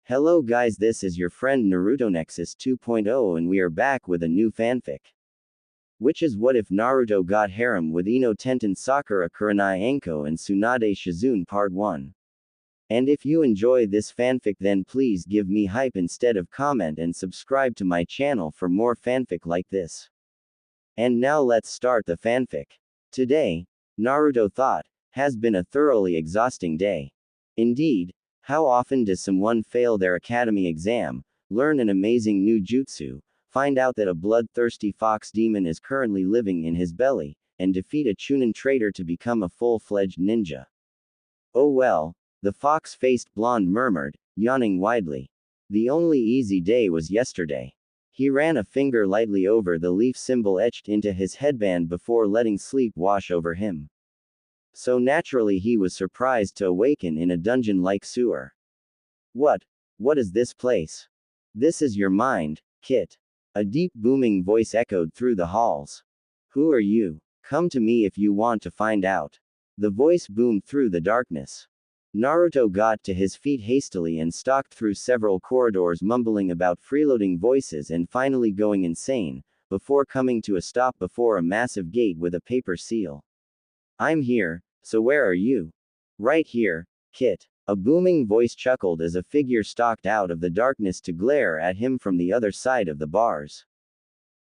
Hello guys, this is your friend Naruto Nexus 2.0 and we are back with a new fanfic. Which is what if Naruto got harem with InoTenten Sakura Kurenai Anko and Tsunade Shizune Part 1. And if you enjoy this fanfic then please give me hype instead of comment and subscribe to my channel for more fanfic like this. And now let's start the fanfic. Today, Naruto thought, has been a thoroughly exhausting day. Indeed, how often does someone fail their academy exam, learn an amazing new jutsu, find out that a bloodthirsty fox demon is currently living in his belly, and defeat a Chunin traitor to become a full-fledged ninja? Oh well, the fox-faced blonde murmured, yawning widely. The only easy day was yesterday. He ran a finger lightly over the leaf symbol etched into his headband before letting sleep wash over him. So naturally he was surprised to awaken in a dungeon-like sewer. What is this place? This is your mind, Kit. A deep booming voice echoed through the halls. Who are you? Come to me if you want to find out. The voice boomed through the darkness. Naruto got to his feet hastily and stalked through several corridors mumbling about freeloading voices and finally going insane, before coming to a stop before a massive gate with a paper seal. I'm here. So where are you? Right here, Kit. A booming voice chuckled as a figure stalked out of the darkness to glare at him from the other side of the bars.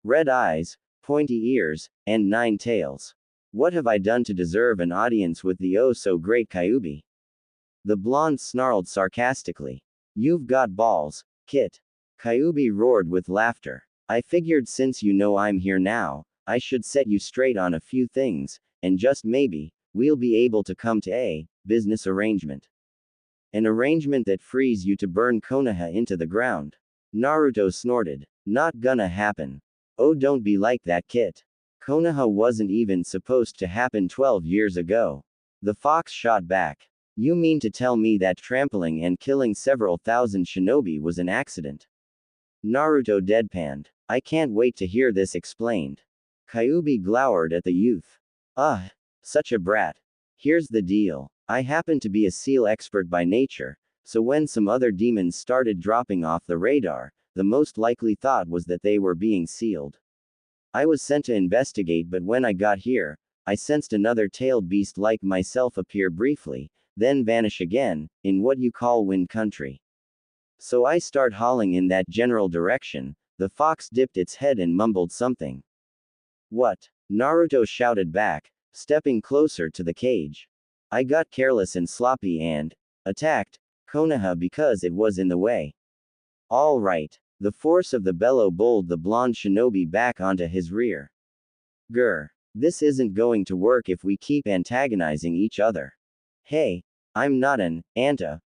Red eyes, pointy ears, and 9 tails. What have I done to deserve an audience with the oh-so-great Kyuubi? The blonde snarled sarcastically. You've got balls, Kit. Kyuubi roared with laughter. I figured since you know I'm here now, I should set you straight on a few things, and just maybe, we'll be able to come to a business arrangement. An arrangement that frees you to burn Konoha into the ground. Naruto snorted. Not gonna happen. Oh, don't be like that, Kit. Konoha wasn't even supposed to happen 12 years ago. The fox shot back. You mean to tell me that trampling and killing several thousand shinobi was an accident? Naruto deadpanned. I can't wait to hear this explained. Kyuubi glowered at the youth. Ugh. Such a brat. Here's the deal. I happen to be a seal expert by nature, so when some other demons started dropping off the radar, the most likely thought was that they were being sealed. I was sent to investigate, but when I got here, I sensed another tailed beast like myself appear briefly, then vanish again, in what you call wind country. So I start hauling in that general direction. The fox dipped its head and mumbled something. What? Naruto shouted back, stepping closer to the cage. I got careless and sloppy and attacked Konoha because it was in the way. All right. The force of the bellow bowled the blonde shinobi back onto his rear. Grr. This isn't going to work if we keep antagonizing each other. Hey, I'm not an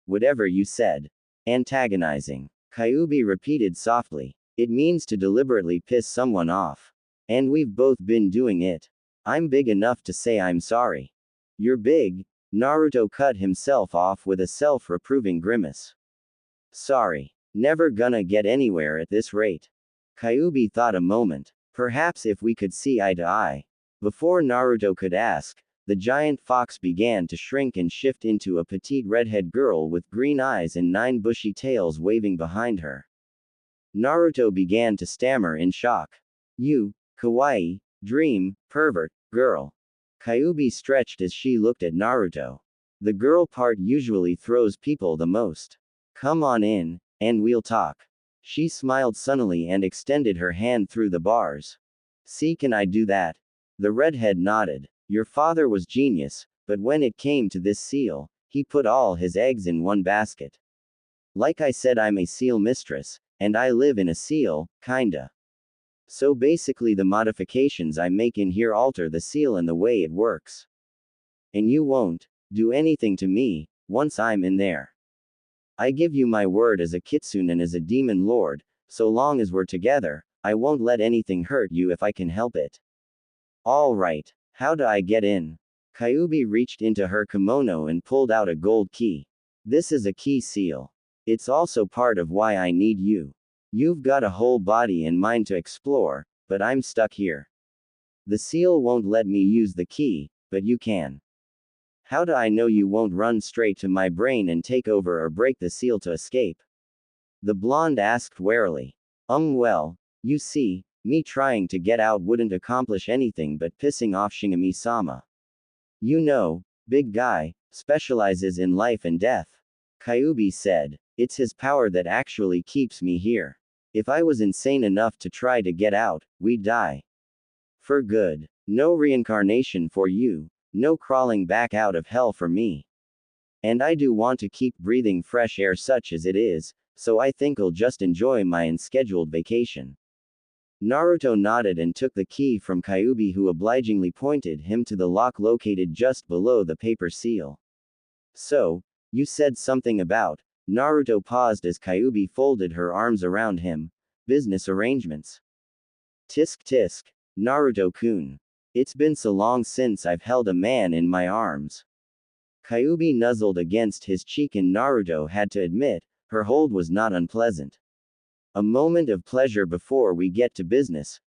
whatever you said. Antagonizing. Kyuubi repeated softly. It means to deliberately piss someone off. And we've both been doing it. I'm big enough to say I'm sorry. You're big? Naruto cut himself off with a self-reproving grimace. Sorry. Never gonna get anywhere at this rate. Kyuubi thought a moment. Perhaps if we could see eye to eye. Before Naruto could ask, the giant fox began to shrink and shift into a petite redhead girl with green eyes and 9 bushy tails waving behind her. Naruto began to stammer in shock. You, kawaii, dream, pervert, girl. Kyuubi stretched as she looked at Naruto. The girl part usually throws people the most. Come on in, and we'll talk. She smiled sunnily and extended her hand through the bars. See, can I do that? The redhead nodded. Your father was genius, but when it came to this seal, he put all his eggs in one basket. Like I said, I'm a seal mistress, and I live in a seal, kinda. So basically the modifications I make in here alter the seal and the way it works. And you won't do anything to me once I'm in there. I give you my word as a kitsune and as a demon lord, so long as we're together, I won't let anything hurt you if I can help it. All right, how do I get in? Kyuubi reached into her kimono and pulled out a gold key. This is a key seal. It's also part of why I need you. You've got a whole body and mind to explore, but I'm stuck here. The seal won't let me use the key, but you can. How do I know you won't run straight to my brain and take over or break the seal to escape? The blonde asked warily. Well, you see, me trying to get out wouldn't accomplish anything but pissing off Shinigami-sama. You know, big guy, specializes in life and death. Kyuubi said. It's his power that actually keeps me here. If I was insane enough to try to get out, we'd die. For good. No reincarnation for you, no crawling back out of hell for me. And I do want to keep breathing fresh air such as it is, so I think I'll just enjoy my unscheduled vacation. Naruto nodded and took the key from Kyuubi, who obligingly pointed him to the lock located just below the paper seal. So, you said something about, Naruto paused as Kyuubi folded her arms around him, business arrangements. Tisk tisk, Naruto-kun. It's been so long since I've held a man in my arms. Kyuubi nuzzled against his cheek and Naruto had to admit, her hold was not unpleasant. A moment of pleasure before we get to business,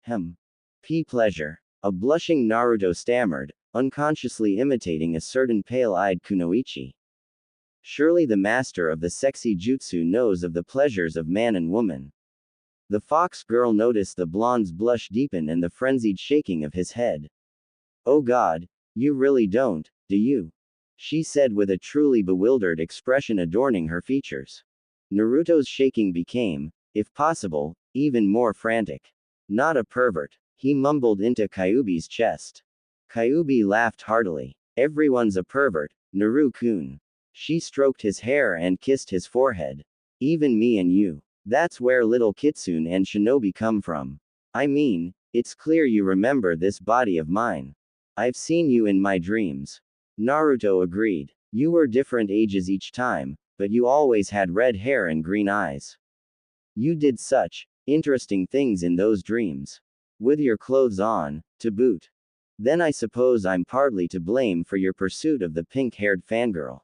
pleasure. A blushing Naruto stammered, unconsciously imitating a certain pale-eyed Kunoichi. Surely the master of the sexy jutsu knows of the pleasures of man and woman. The fox girl noticed the blonde's blush deepen and the frenzied shaking of his head. Oh God, you really don't, do you? She said with a truly bewildered expression adorning her features. Naruto's shaking became, if possible, even more frantic. Not a pervert, he mumbled into Kyuubi's chest. Kyuubi laughed heartily. Everyone's a pervert, Naru-kun. She stroked his hair and kissed his forehead. Even me and you. That's where little Kitsune and Shinobi come from. I mean, it's clear you remember this body of mine. I've seen you in my dreams. Naruto agreed. You were different ages each time, but you always had red hair and green eyes. You did such interesting things in those dreams. With your clothes on, to boot. Then I suppose I'm partly to blame for your pursuit of the pink-haired fangirl.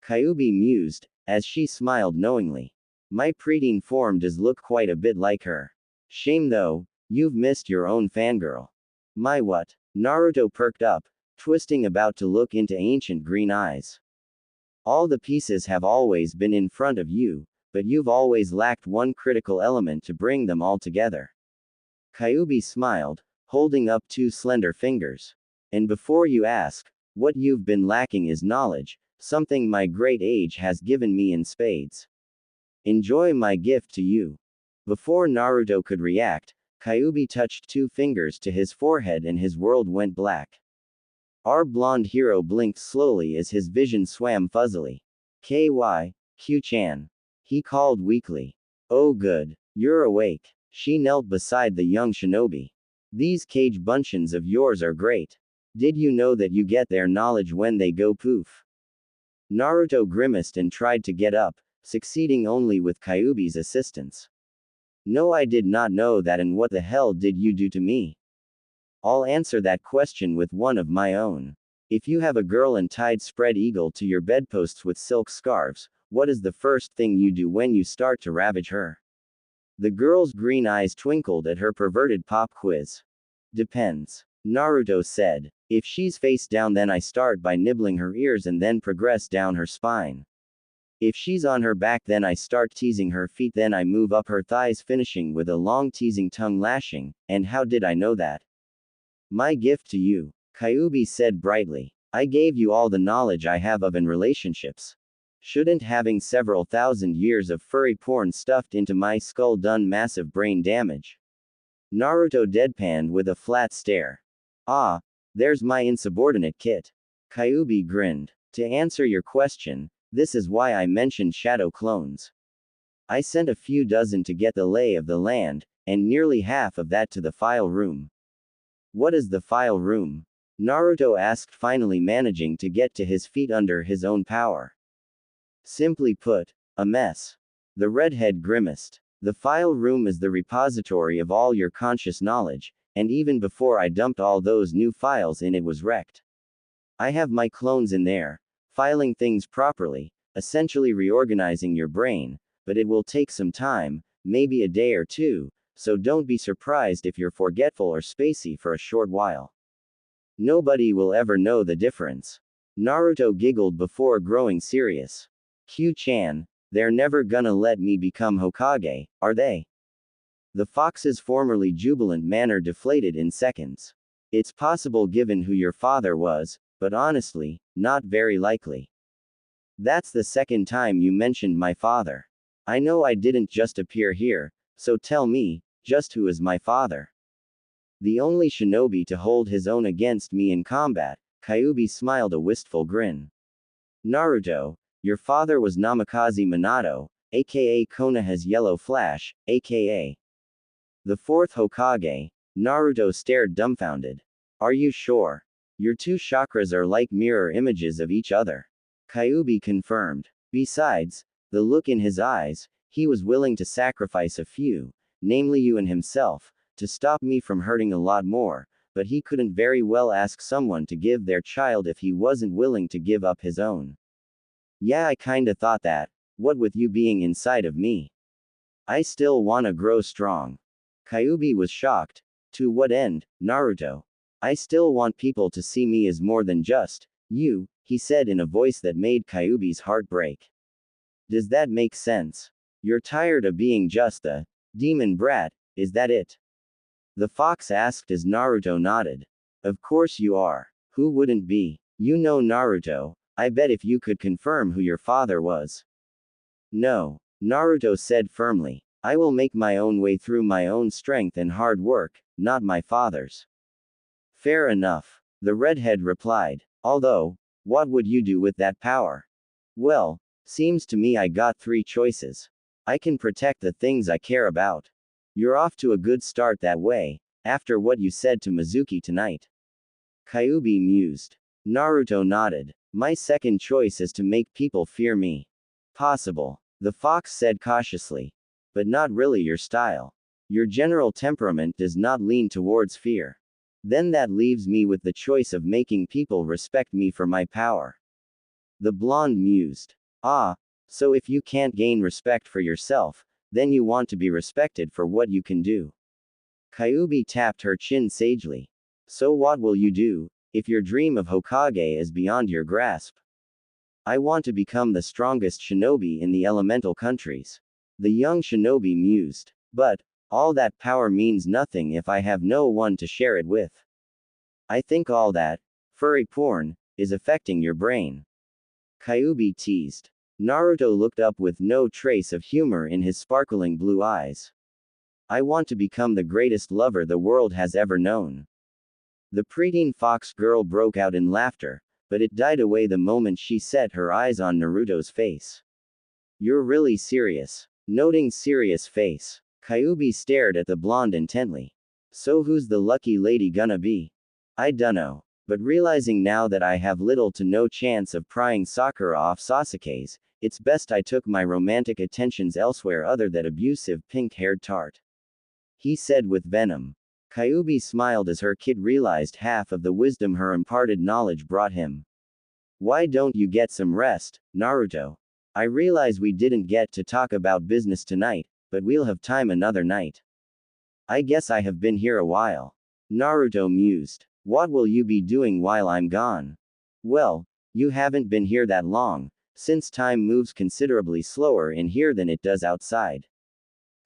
Kyuubi mused, as she smiled knowingly. My preteen form does look quite a bit like her. Shame though, you've missed your own fangirl. My what? Naruto perked up, twisting about to look into ancient green eyes. All the pieces have always been in front of you, but you've always lacked one critical element to bring them all together. Kyuubi smiled, holding up two slender fingers. And before you ask, what you've been lacking is knowledge, something my great age has given me in spades. Enjoy my gift to you. Before Naruto could react, Kyuubi touched two fingers to his forehead and his world went black. Our blonde hero blinked slowly as his vision swam fuzzily. Q-chan. He called weakly. Oh good, you're awake. She knelt beside the young shinobi. These cage bunchins of yours are great. Did you know that you get their knowledge when they go poof? Naruto grimaced and tried to get up, succeeding only with Kyuubi's assistance. No, I did not know that, and what the hell did you do to me? I'll answer that question with one of my own. If you have a girl and tied spread eagle to your bedposts with silk scarves, what is the first thing you do when you start to ravage her? The girl's green eyes twinkled at her perverted pop quiz. Depends. Naruto said. If she's face down, then I start by nibbling her ears and then progress down her spine. If she's on her back, then I start teasing her feet, then I move up her thighs, finishing with a long teasing tongue lashing. And how did I know that? My gift to you, Kyuubi said brightly. I gave you all the knowledge I have of in relationships. Shouldn't having several thousand years of furry porn stuffed into my skull done massive brain damage? Naruto deadpanned with a flat stare. Ah, there's my insubordinate kit. Kyuubi grinned. To answer your question, this is why I mentioned shadow clones. I sent a few dozen to get the lay of the land, and nearly half of that to the file room. What is the file room? Naruto asked, finally managing to get to his feet under his own power. Simply put, a mess. The redhead grimaced. The file room is the repository of all your conscious knowledge, and even before I dumped all those new files in, it was wrecked. I have my clones in there, filing things properly, essentially reorganizing your brain, but it will take some time, maybe a day or two, so don't be surprised if you're forgetful or spacey for a short while. Nobody will ever know the difference. Naruto giggled before growing serious. Q-chan, They're never gonna let me become Hokage, are they? The fox's formerly jubilant manner deflated in seconds. It's possible given who your father was, but honestly, not very likely. That's the second time you mentioned my father. I know I didn't just appear here, so tell me, just who is my father? The only shinobi to hold his own against me in combat, Kyuubi smiled a wistful grin. Naruto, your father was Namikaze Minato, aka Konoha's Yellow Flash, aka the fourth Hokage. Naruto stared dumbfounded. Are you sure? Your two chakras are like mirror images of each other. Kyuubi confirmed. Besides, the look in his eyes, he was willing to sacrifice a few, namely you and himself, to stop me from hurting a lot more, but he couldn't very well ask someone to give their child if he wasn't willing to give up his own. Yeah, I kinda thought that. What with you being inside of me? I still wanna grow strong. Kyuubi was shocked. To what end, Naruto? I still want people to see me as more than just you, he said in a voice that made Kyuubi's heart break. Does that make sense? You're tired of being just a demon brat, is that it? The fox asked as Naruto nodded. Of course you are. Who wouldn't be? You know Naruto, I bet if you could confirm who your father was. No, Naruto said firmly. I will make my own way through my own strength and hard work, not my father's. Fair enough, the redhead replied. Although, what would you do with that power? Well, seems to me I got three choices. I can protect the things I care about. You're off to a good start that way, after what you said to Mizuki tonight. Kyuubi mused. Naruto nodded. My second choice is to make people fear me. Possible, the fox said cautiously. But not really your style. Your general temperament does not lean towards fear. Then that leaves me with the choice of making people respect me for my power. The blonde mused. Ah, so if you can't gain respect for yourself, then you want to be respected for what you can do. Kyuubi tapped her chin sagely. So what will you do, if your dream of Hokage is beyond your grasp? I want to become the strongest shinobi in the elemental countries. The young shinobi mused. But, all that power means nothing if I have no one to share it with. I think all that, furry porn, is affecting your brain. Kyuubi teased. Naruto looked up with no trace of humor in his sparkling blue eyes. I want to become the greatest lover the world has ever known. The preteen fox girl broke out in laughter, but it died away the moment she set her eyes on Naruto's face. You're really serious. Noting serious face, Kyuubi stared at the blonde intently. So who's the lucky lady gonna be? I dunno. But realizing now that I have little to no chance of prying Sakura off Sasuke's, it's best I took my romantic attentions elsewhere other than abusive pink-haired tart. He said with venom. Kyuubi smiled as her kid realized half of the wisdom her imparted knowledge brought him. Why don't you get some rest, Naruto? I realize we didn't get to talk about business tonight, but we'll have time another night. I guess I have been here a while. Naruto mused. What will you be doing while I'm gone? Well, you haven't been here that long, since time moves considerably slower in here than it does outside.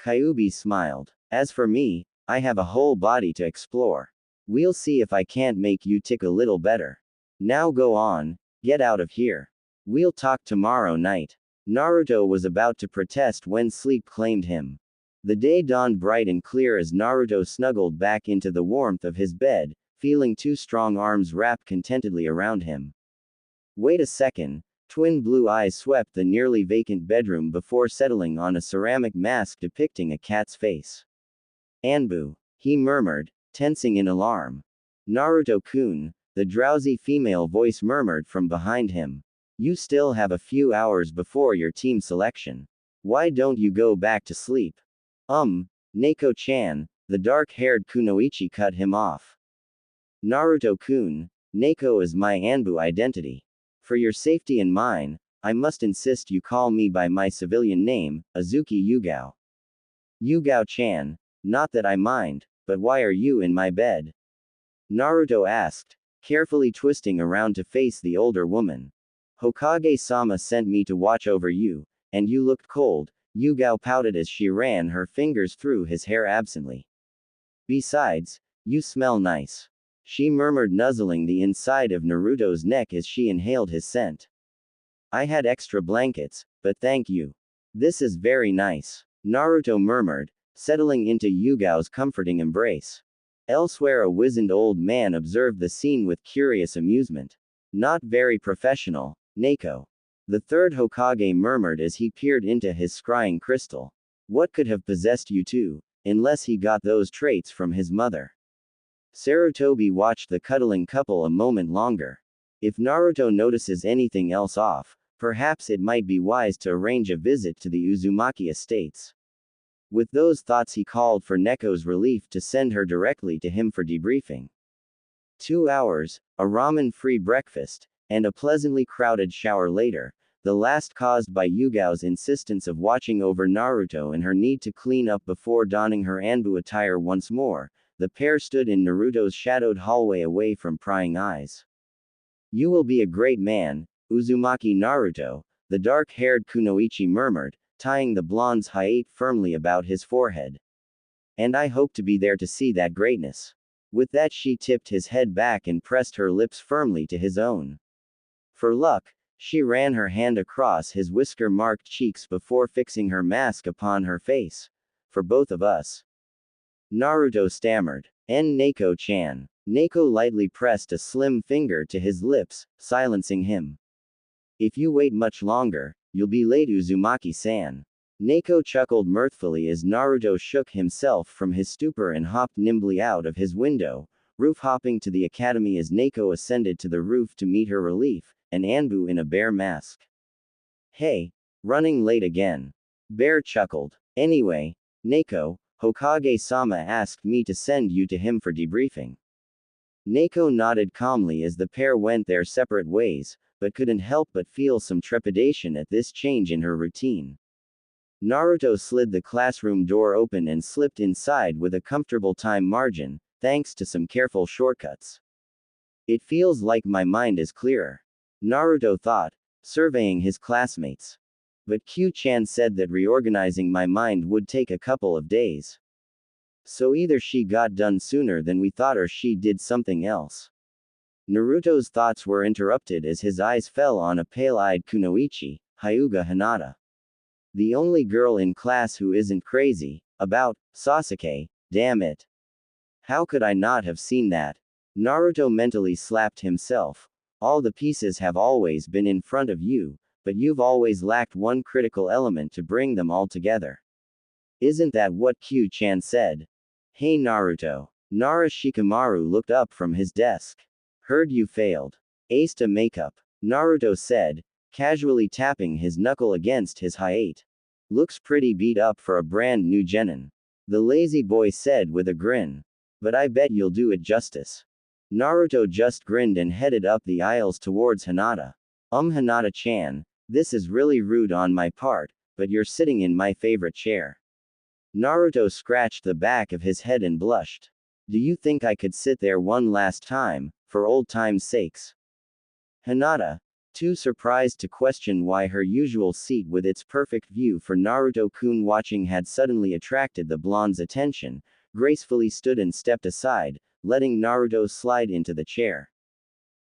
Kyuubi smiled. As for me, I have a whole body to explore. We'll see if I can't make you tick a little better. Now go on, get out of here. We'll talk tomorrow night. Naruto was about to protest when sleep claimed him. The day dawned bright and clear as Naruto snuggled back into the warmth of his bed, feeling two strong arms wrap contentedly around him. Wait a second, twin blue eyes swept the nearly vacant bedroom before settling on a ceramic mask depicting a cat's face. Anbu, he murmured, tensing in alarm. Naruto-kun, the drowsy female voice murmured from behind him. You still have a few hours before your team selection. Why don't you go back to sleep? Neko-chan, the dark-haired kunoichi cut him off. Naruto-kun, Neko is my Anbu identity. For your safety and mine, I must insist you call me by my civilian name, Azuki Yugao. Yugao-chan, not that I mind, but why are you in my bed? Naruto asked, carefully twisting around to face the older woman. Hokage-sama sent me to watch over you, And you looked cold, Yugao pouted as she ran her fingers through his hair absently. Besides, you smell nice. She murmured, nuzzling the inside of Naruto's neck as she inhaled his scent. I had extra blankets, but thank you. This is very nice, Naruto murmured, settling into Yugao's comforting embrace. Elsewhere, a wizened old man observed the scene with curious amusement. Not very professional, Neko. The third Hokage murmured as he peered into his scrying crystal. What could have possessed you two, unless he got those traits from his mother? Sarutobi watched the cuddling couple a moment longer. If Naruto notices anything else off, perhaps it might be wise to arrange a visit to the Uzumaki estates. With those thoughts, he called for Neko's relief to send her directly to him for debriefing. 2 hours, a ramen-free breakfast, and a pleasantly crowded shower later, the last caused by Yugao's insistence of watching over Naruto and her need to clean up before donning her Anbu attire once more, the pair stood in Naruto's shadowed hallway away from prying eyes. You will be a great man, Uzumaki Naruto, the dark-haired Kunoichi murmured, tying the blonde's hayate firmly about his forehead. And I hope to be there to see that greatness. With that, she tipped his head back and pressed her lips firmly to his own. For luck, she ran her hand across his whisker-marked cheeks before fixing her mask upon her face. For both of us. Naruto stammered. Neko-chan. Neko lightly pressed a slim finger to his lips, silencing him. If you wait much longer, you'll be late, Uzumaki-san. Neko chuckled mirthfully as Naruto shook himself from his stupor and hopped nimbly out of his window, roof-hopping to the academy as Neko ascended to the roof to meet her relief, an Anbu in a bear mask. Hey, running late again. Bear chuckled. Anyway, Neko, Hokage-sama asked me to send you to him for debriefing. Neko nodded calmly as the pair went their separate ways, but couldn't help but feel some trepidation at this change in her routine. Naruto slid the classroom door open and slipped inside with a comfortable time margin, thanks to some careful shortcuts. It feels like my mind is clearer, Naruto thought, surveying his classmates. But Q-chan said that reorganizing my mind would take a couple of days. So either she got done sooner than we thought or she did something else. Naruto's thoughts were interrupted as his eyes fell on a pale-eyed Kunoichi, Hyuga Hinata. The only girl in class who isn't crazy about Sasuke, damn it. How could I not have seen that? Naruto mentally slapped himself. All the pieces have always been in front of you, but you've always lacked one critical element to bring them all together. Isn't that what Q-chan said? Hey Naruto. Nara Shikamaru looked up from his desk. Heard you failed. Aced a makeup, Naruto said, casually tapping his knuckle against his hayate. Looks pretty beat up for a brand new genin. The lazy boy said with a grin. But I bet you'll do it justice. Naruto just grinned and headed up the aisles towards Hinata. Hinata-chan, this is really rude on my part, but you're sitting in my favorite chair. Naruto scratched the back of his head and blushed. Do you think I could sit there one last time, for old time's sakes? Hinata, too surprised to question why her usual seat with its perfect view for Naruto-kun watching had suddenly attracted the blonde's attention, gracefully stood and stepped aside, letting Naruto slide into the chair.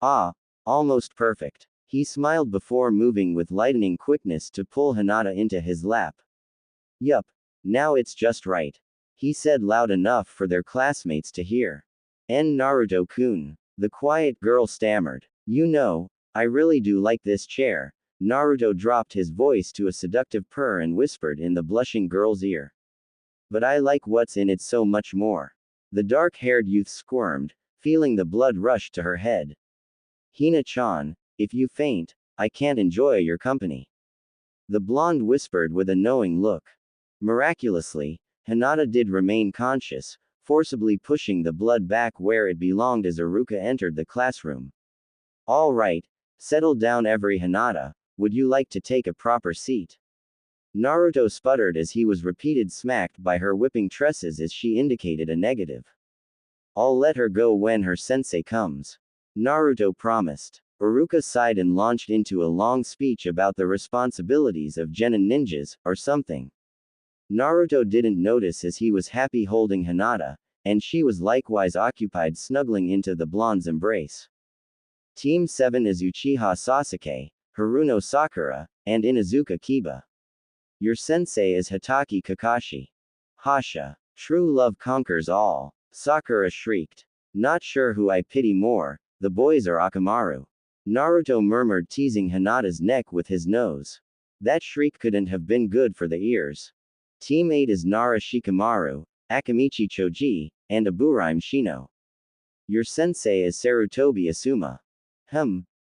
Ah, almost perfect. He smiled before moving with lightning quickness to pull Hinata into his lap. Yup, now it's just right. He said loud enough for their classmates to hear. Naruto-kun. The quiet girl stammered. You know, I really do like this chair. Naruto dropped his voice to a seductive purr and whispered in the blushing girl's ear. But I like what's in it so much more. The dark-haired youth squirmed, feeling the blood rush to her head. Hina-chan, if you faint, I can't enjoy your company. The blonde whispered with a knowing look. Miraculously, Hinata did remain conscious, forcibly pushing the blood back where it belonged as Iruka entered the classroom. All right, settle down every Hinata, would you like to take a proper seat? Naruto sputtered as he was repeated smacked by her whipping tresses as she indicated a negative. I'll let her go when her sensei comes. Naruto promised. Uruka sighed and launched into a long speech about the responsibilities of genin ninjas, or something. Naruto didn't notice as he was happy holding Hinata, and she was likewise occupied snuggling into the blonde's embrace. Team 7 is Uchiha Sasuke, Haruno Sakura, and Inuzuka Kiba. Your sensei is Hitaki Kakashi. Hasha. True love conquers all. Sakura shrieked. Not sure who I pity more, the boys or Akamaru. Naruto murmured, teasing Hinata's neck with his nose. That shriek couldn't have been good for the ears. Team 8 is Nara Shikamaru, Akamichi Choji, and Aburime Shino. Your sensei is Sarutobi Asuma.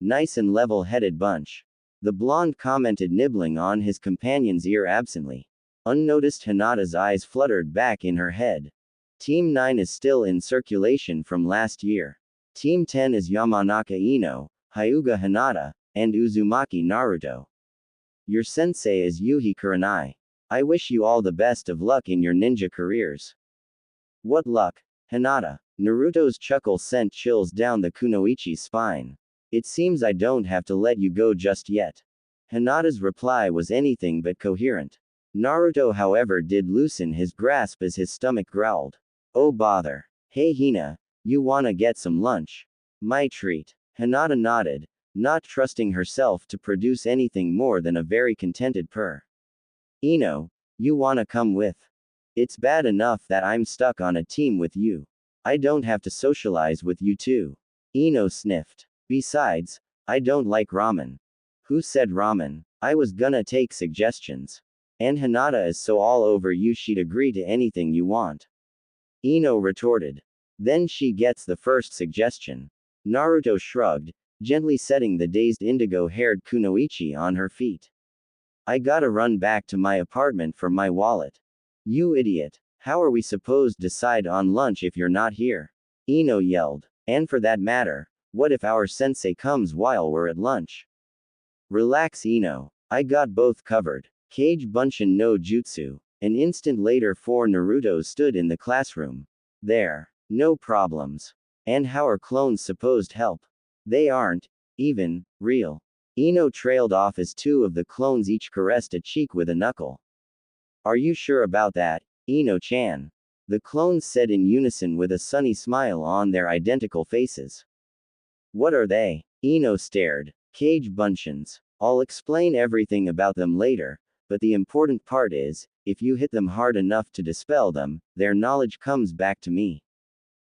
Nice and level-headed bunch. The blonde commented, nibbling on his companion's ear absently. Unnoticed, Hinata's eyes fluttered back in her head. Team 9 is still in circulation from last year. Team 10 is Yamanaka Ino, Hyuga Hinata, and Uzumaki Naruto. Your sensei is Yuhi Kurenai. I wish you all the best of luck in your ninja careers. What luck, Hinata? Naruto's chuckle sent chills down the kunoichi's spine. It seems I don't have to let you go just yet. Hinata's reply was anything but coherent. Naruto, however, did loosen his grasp as his stomach growled. Oh bother. Hey Hina, you wanna get some lunch? My treat. Hinata nodded, not trusting herself to produce anything more than a very contented purr. Ino, you wanna come with? It's bad enough that I'm stuck on a team with you. I don't have to socialize with you too. Ino sniffed. Besides, I don't like ramen. Who said ramen? I was gonna take suggestions. And Hinata is so all over you she'd agree to anything you want. Ino retorted. Then she gets the first suggestion. Naruto shrugged, gently setting the dazed indigo-haired kunoichi on her feet. I gotta run back to my apartment for my wallet. You idiot. How are we supposed to decide on lunch if you're not here? Ino yelled. And for that matter, what if our sensei comes while we're at lunch? Relax, Ino. I got both covered. Kage Bunshin no Jutsu. An instant later, 4 Narutos stood in the classroom. There. No problems. And how are clones supposed to help? They aren't even real. Ino trailed off as 2 of the clones each caressed a cheek with a knuckle. Are you sure about that, Ino-chan? The clones said in unison with a sunny smile on their identical faces. What are they? Ino stared. Kage Bunshins. I'll explain everything about them later, but the important part is, if you hit them hard enough to dispel them, their knowledge comes back to me.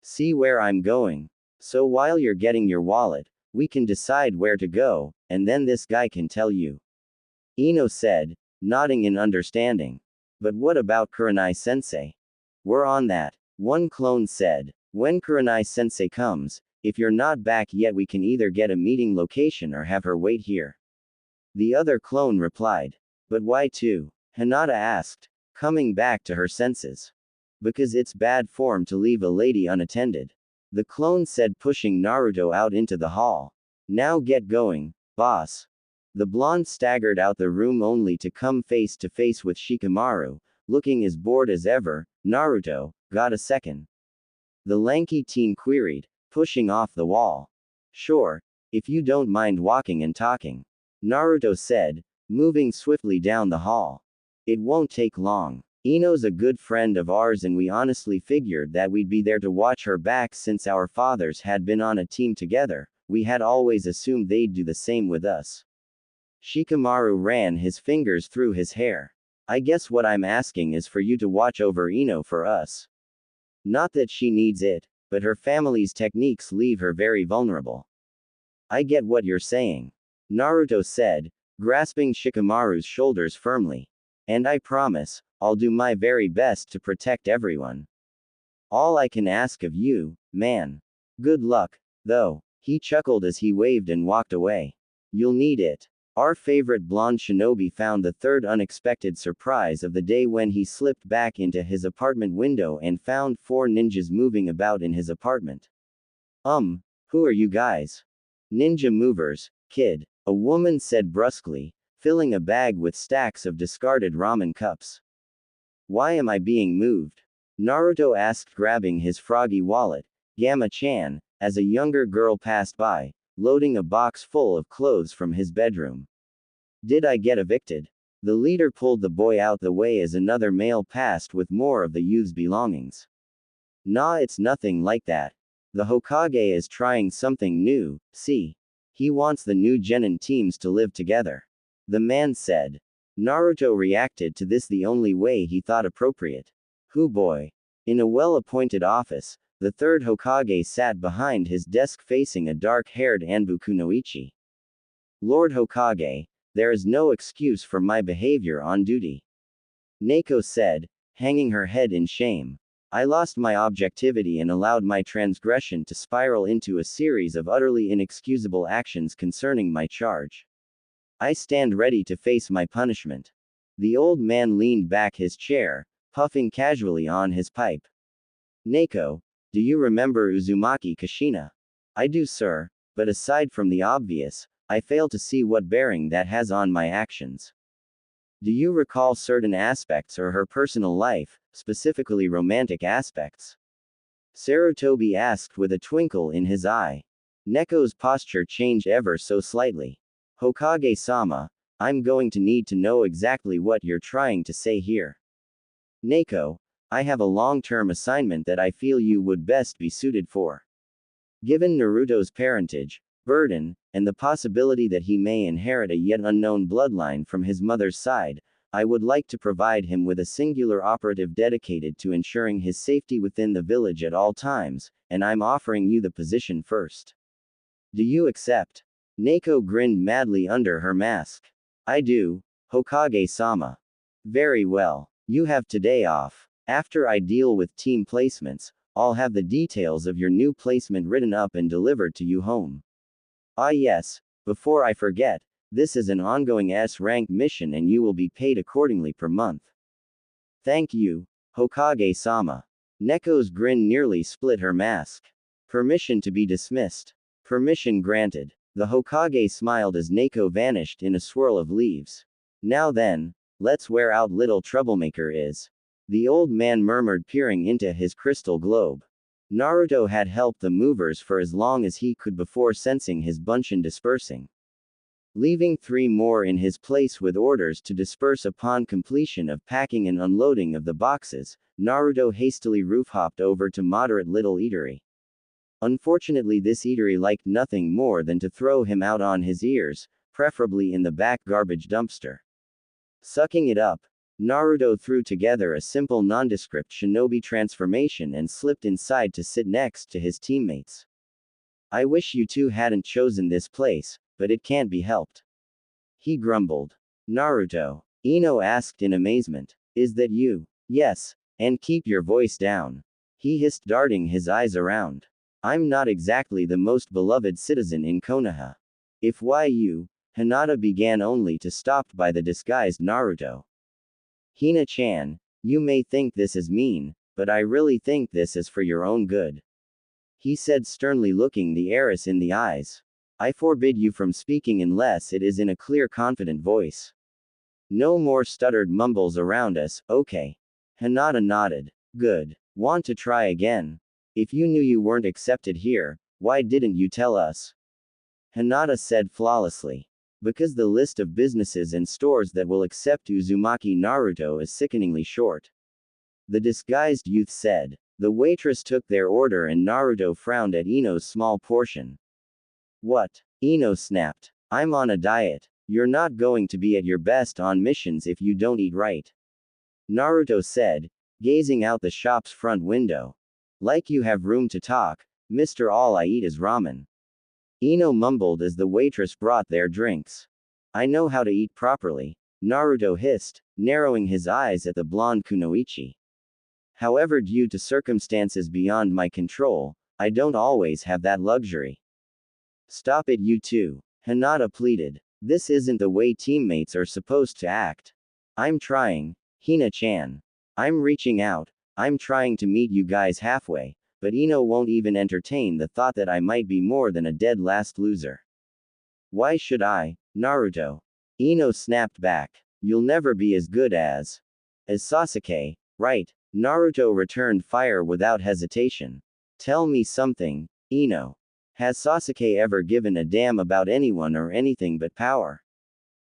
See where I'm going? So while you're getting your wallet, we can decide where to go, and then this guy can tell you. Ino said, nodding in understanding. But what about Kurenai-sensei? We're on that. One clone said. When Kurenai-sensei comes, if you're not back yet, we can either get a meeting location or have her wait here. The other clone replied. But why two? Hinata asked, coming back to her senses. Because it's bad form to leave a lady unattended. The clone said, pushing Naruto out into the hall. Now get going, boss. The blonde staggered out the room only to come face to face with Shikamaru, looking as bored as ever. Naruto, got a second? The lanky teen queried, pushing off the wall. Sure, if you don't mind walking and talking. Naruto said, moving swiftly down the hall. It won't take long. Ino's a good friend of ours and we honestly figured that we'd be there to watch her back since our fathers had been on a team together. We had always assumed they'd do the same with us. Shikamaru ran his fingers through his hair. I guess what I'm asking is for you to watch over Ino for us. Not that she needs it, but her family's techniques leave her very vulnerable. I get what you're saying. Naruto said, grasping Shikamaru's shoulders firmly. And I promise, I'll do my very best to protect everyone. All I can ask of you, man. Good luck, though. He chuckled as he waved and walked away. You'll need it. Our favorite blonde shinobi found the third unexpected surprise of the day when he slipped back into his apartment window and found 4 ninjas moving about in his apartment. Who are you guys? Ninja movers, kid, a woman said brusquely, filling a bag with stacks of discarded ramen cups. Why am I being moved? Naruto asked, grabbing his froggy wallet. Gamma-chan, as a younger girl passed by, loading a box full of clothes from his bedroom. Did I get evicted? The leader pulled the boy out the way as another male passed with more of the youth's belongings. Nah, it's nothing like that. The Hokage is trying something new, see? He wants the new genin teams to live together. The man said. Naruto reacted to this the only way he thought appropriate. Hoo boy. In a well-appointed office, the third Hokage sat behind his desk facing a dark-haired Anbu Kunoichi. Lord Hokage, there is no excuse for my behavior on duty. Neko said, hanging her head in shame. I lost my objectivity and allowed my transgression to spiral into a series of utterly inexcusable actions concerning my charge. I stand ready to face my punishment. The old man leaned back his chair, puffing casually on his pipe. Neko, do you remember Uzumaki Kushina? I do, sir, but aside from the obvious, I fail to see what bearing that has on my actions. Do you recall certain aspects of her personal life, specifically romantic aspects? Sarutobi asked with a twinkle in his eye. Neko's posture changed ever so slightly. Hokage-sama, I'm going to need to know exactly what you're trying to say here. Neko, I have a long-term assignment that I feel you would best be suited for. Given Naruto's parentage, burden, and the possibility that he may inherit a yet unknown bloodline from his mother's side, I would like to provide him with a singular operative dedicated to ensuring his safety within the village at all times, and I'm offering you the position first. Do you accept? Neko grinned madly under her mask. I do, Hokage-sama. Very well. You have today off. After I deal with team placements, I'll have the details of your new placement written up and delivered to you home. Ah yes, before I forget, this is an ongoing S-rank mission and you will be paid accordingly per month. Thank you, Hokage-sama. Neko's grin nearly split her mask. Permission to be dismissed. Permission granted. The Hokage smiled as Neko vanished in a swirl of leaves. Now then, let's wear out little troublemaker is. The old man murmured, peering into his crystal globe. Naruto had helped the movers for as long as he could before sensing his bunchen dispersing. Leaving 3 more in his place with orders to disperse upon completion of packing and unloading of the boxes, Naruto hastily roof-hopped over to moderate little eatery. Unfortunately, this eatery liked nothing more than to throw him out on his ears, preferably in the back garbage dumpster. Sucking it up, Naruto threw together a simple nondescript shinobi transformation and slipped inside to sit next to his teammates. I wish you two hadn't chosen this place, but it can't be helped. He grumbled. Naruto. Ino asked in amazement. Is that you? Yes, and keep your voice down. He hissed, darting his eyes around. I'm not exactly the most beloved citizen in Konoha. If you, Hinata began only to stopped by the disguised Naruto. Hina-chan, you may think this is mean, but I really think this is for your own good. He said sternly, looking the heiress in the eyes. I forbid you from speaking unless it is in a clear, confident voice. No more stuttered mumbles around us, okay? Hinata nodded. Good. Want to try again? If you knew you weren't accepted here, why didn't you tell us? Hinata said flawlessly. Because the list of businesses and stores that will accept Uzumaki Naruto is sickeningly short. The disguised youth said. The waitress took their order and Naruto frowned at Ino's small portion. What? Ino snapped. I'm on a diet. You're not going to be at your best on missions if you don't eat right. Naruto said, gazing out the shop's front window. Like you have room to talk, Mr. All I eat is ramen. Ino mumbled as the waitress brought their drinks. I know how to eat properly, Naruto hissed, narrowing his eyes at the blonde Kunoichi. However, due to circumstances beyond my control, I don't always have that luxury. Stop it, you two, Hinata pleaded. This isn't the way teammates are supposed to act. I'm trying, Hina-chan. I'm reaching out, I'm trying to meet you guys halfway, but Ino won't even entertain the thought that I might be more than a dead last loser. Why should I, Naruto? Ino snapped back. You'll never be as good as Sasuke, right? Naruto returned fire without hesitation. Tell me something, Ino. Has Sasuke ever given a damn about anyone or anything but power?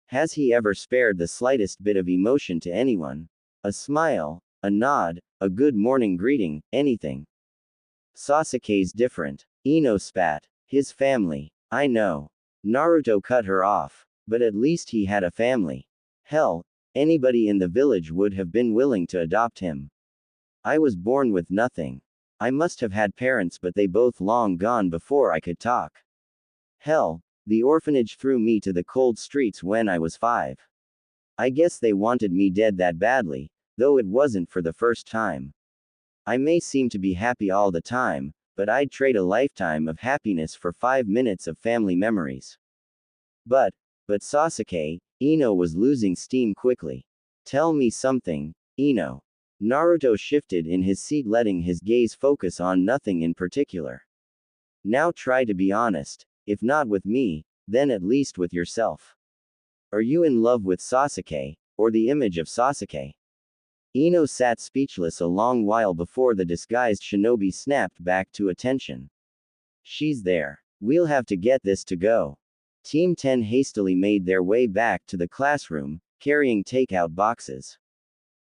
Has he ever spared the slightest bit of emotion to anyone? A smile, a nod, a good morning greeting, anything. Sasuke's different. Ino spat. His family. I know. Naruto cut her off. But at least he had a family. Hell, anybody in the village would have been willing to adopt him. I was born with nothing. I must have had parents, but they both long gone before I could talk. Hell, the orphanage threw me to the cold streets when I was 5. I guess they wanted me dead that badly, though it wasn't for the first time. I may seem to be happy all the time, but I'd trade a lifetime of happiness for 5 minutes of family memories. But Sasuke, Ino was losing steam quickly. Tell me something, Ino. Naruto shifted in his seat, letting his gaze focus on nothing in particular. Now try to be honest, if not with me, then at least with yourself. Are you in love with Sasuke, or the image of Sasuke? Ino sat speechless a long while before the disguised shinobi snapped back to attention. She's there. We'll have to get this to go. Team 10 hastily made their way back to the classroom, carrying takeout boxes.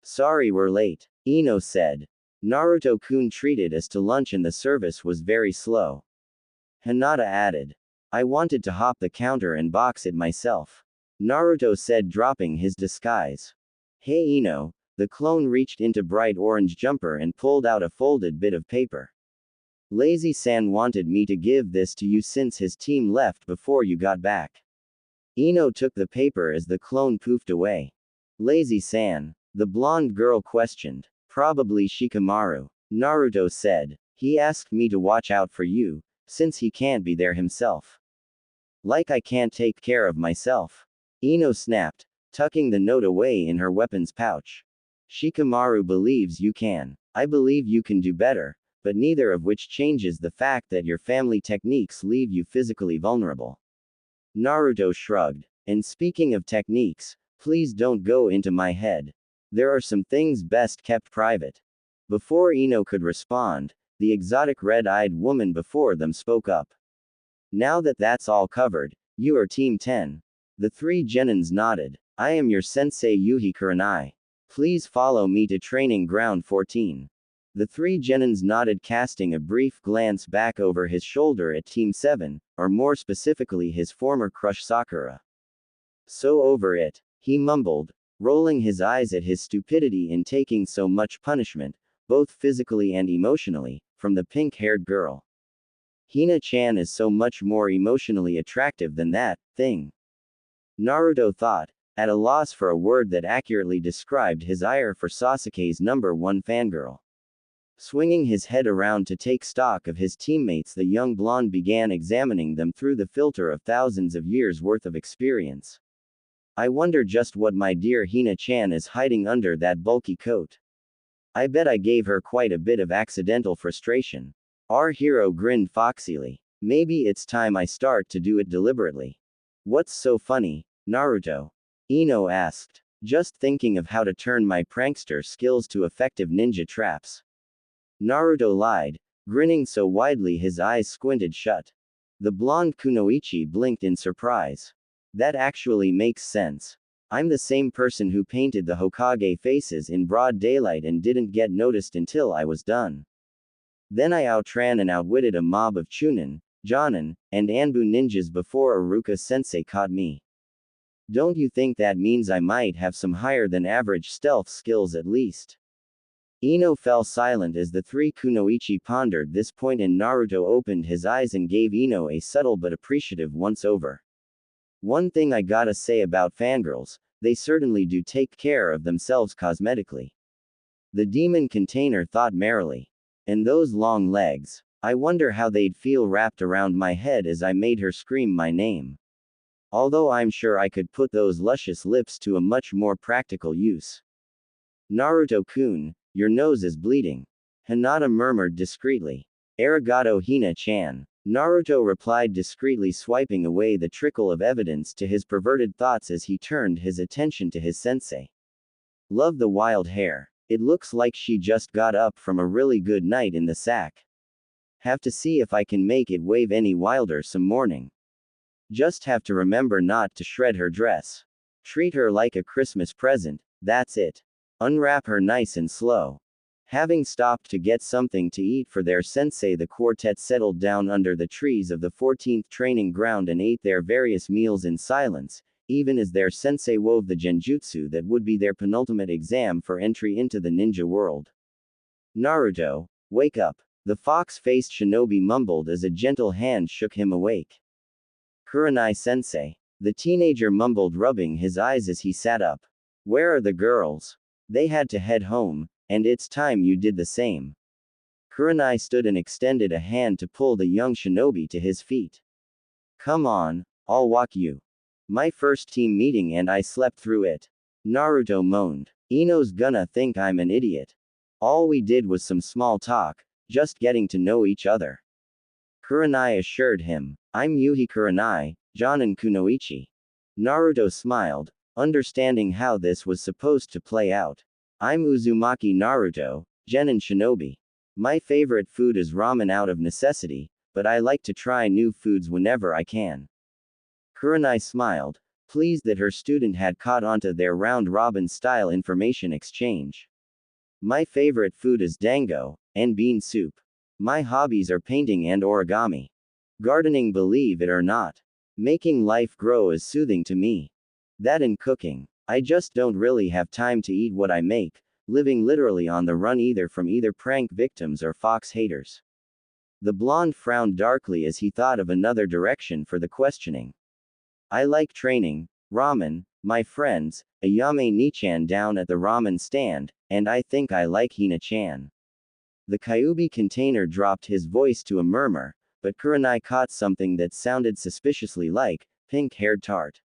Sorry we're late, Ino said. Naruto-kun treated us to lunch and the service was very slow. Hinata added. I wanted to hop the counter and box it myself. Naruto said, dropping his disguise. Hey Ino, the clone reached into bright orange jumper and pulled out a folded bit of paper. Lazy-san wanted me to give this to you since his team left before you got back. Ino took the paper as the clone poofed away. Lazy-san, the blonde girl questioned. Probably Shikamaru. Naruto said. He asked me to watch out for you, since he can't be there himself. Like I can't take care of myself. Ino snapped, tucking the note away in her weapon's pouch. Shikamaru believes you can. I believe you can do better, but neither of which changes the fact that your family techniques leave you physically vulnerable. Naruto shrugged. And speaking of techniques, please don't go into my head. There are some things best kept private. Before Ino could respond, the exotic red-eyed woman before them spoke up. Now that that's all covered, you are Team 10. The 3 genins nodded. I am your sensei Yuhi Kurenai. Please follow me to training ground 14. The 3 genins nodded, casting a brief glance back over his shoulder at Team 7, or more specifically his former crush Sakura. So over it, he mumbled, rolling his eyes at his stupidity in taking so much punishment, both physically and emotionally, from the pink-haired girl. Hina-chan is so much more emotionally attractive than that thing. Naruto thought, at a loss for a word that accurately described his ire for Sasuke's #1 fangirl. Swinging his head around to take stock of his teammates, the young blonde began examining them through the filter of thousands of years' worth of experience. I wonder just what my dear Hina-chan is hiding under that bulky coat. I bet I gave her quite a bit of accidental frustration. Our hero grinned foxily. Maybe it's time I start to do it deliberately. What's so funny, Naruto? Ino asked. Just thinking of how to turn my prankster skills to effective ninja traps. Naruto lied, grinning so widely his eyes squinted shut. The blonde kunoichi blinked in surprise. That actually makes sense. I'm the same person who painted the Hokage faces in broad daylight and didn't get noticed until I was done. Then I outran and outwitted a mob of Chunin, Jonin, and Anbu ninjas before Iruka-sensei caught me. Don't you think that means I might have some higher than average stealth skills at least? Ino fell silent as the 3 kunoichi pondered this point, and Naruto opened his eyes and gave Ino a subtle but appreciative once-over. One thing I gotta say about fangirls, they certainly do take care of themselves cosmetically. The demon container thought merrily. And those long legs. I wonder how they'd feel wrapped around my head as I made her scream my name. Although I'm sure I could put those luscious lips to a much more practical use. Naruto-kun, your nose is bleeding. Hinata murmured discreetly. Arigato Hina-chan. Naruto replied discreetly, swiping away the trickle of evidence to his perverted thoughts as he turned his attention to his sensei. Love the wild hair. It looks like she just got up from a really good night in the sack. Have to see if I can make it wave any wilder some morning. Just have to remember not to shred her dress. Treat her like a Christmas present, that's it. Unwrap her nice and slow. Having stopped to get something to eat for their sensei, the quartet settled down under the trees of the 14th training ground and ate their various meals in silence, even as their sensei wove the genjutsu that would be their penultimate exam for entry into the ninja world. Naruto, wake up. The fox-faced shinobi mumbled as a gentle hand shook him awake. Kurenai sensei. The teenager mumbled, rubbing his eyes as he sat up. Where are the girls? They had to head home, and it's time you did the same. Kurenai stood and extended a hand to pull the young shinobi to his feet. Come on, I'll walk you. My first team meeting and I slept through it. Naruto moaned. Ino's gonna think I'm an idiot. All we did was some small talk, just getting to know each other. Kurenai assured him. I'm Yuhi Kurenai, Jonin Kunoichi. Naruto smiled, understanding how this was supposed to play out. I'm Uzumaki Naruto, Genin Shinobi. My favorite food is ramen out of necessity, but I like to try new foods whenever I can. Kurenai smiled, pleased that her student had caught onto their round-robin style information exchange. My favorite food is dango, and bean soup. My hobbies are painting and origami. Gardening, believe it or not. Making life grow is soothing to me. That and cooking. I just don't really have time to eat what I make, living literally on the run either from prank victims or fox haters. The blonde frowned darkly as he thought of another direction for the questioning. I like training, ramen, my friends, Ayame Nichan down at the ramen stand, and I think I like Hina-chan. The Kyuubi container dropped his voice to a murmur, but Kurenai caught something that sounded suspiciously like pink-haired tart.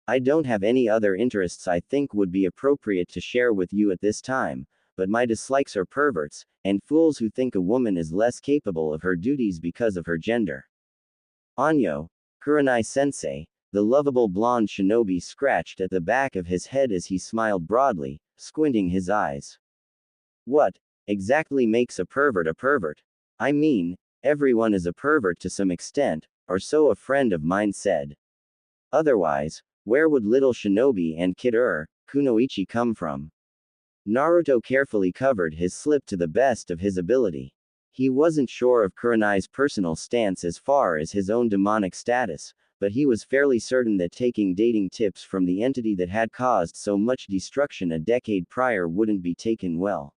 I don't have any other interests I think would be appropriate to share with you at this time, but my dislikes are perverts, and fools who think a woman is less capable of her duties because of her gender. Anyo, Kurenai-sensei, the lovable blonde shinobi scratched at the back of his head as he smiled broadly, squinting his eyes. What exactly makes a pervert a pervert? I mean, everyone is a pervert to some extent, or so a friend of mine said. Otherwise, where would little shinobi and Kid Kunoichi come from? Naruto carefully covered his slip to the best of his ability. He wasn't sure of Kurenai's personal stance as far as his own demonic status, but he was fairly certain that taking dating tips from the entity that had caused so much destruction a decade prior wouldn't be taken well.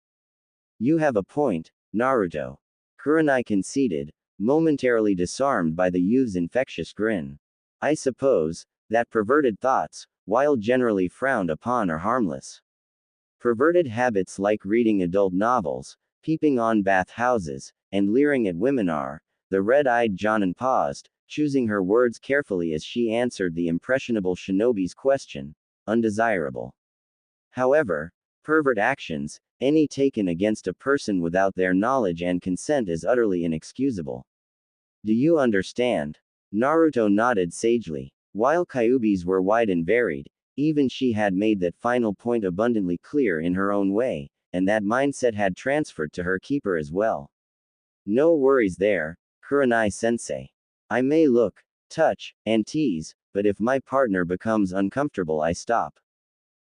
You have a point, Naruto. Kurenai conceded, momentarily disarmed by the youth's infectious grin. I suppose that perverted thoughts, while generally frowned upon, are harmless. Perverted habits like reading adult novels, peeping on bath houses, and leering at women are, the red-eyed Jonin paused, choosing her words carefully as she answered the impressionable shinobi's question, undesirable. However, pervert actions, any taken against a person without their knowledge and consent, is utterly inexcusable. Do you understand? Naruto nodded sagely. While Kyuubis were wide and varied, even she had made that final point abundantly clear in her own way, and that mindset had transferred to her keeper as well. No worries there, Kurenai-sensei. I may look, touch, and tease, but if my partner becomes uncomfortable I stop.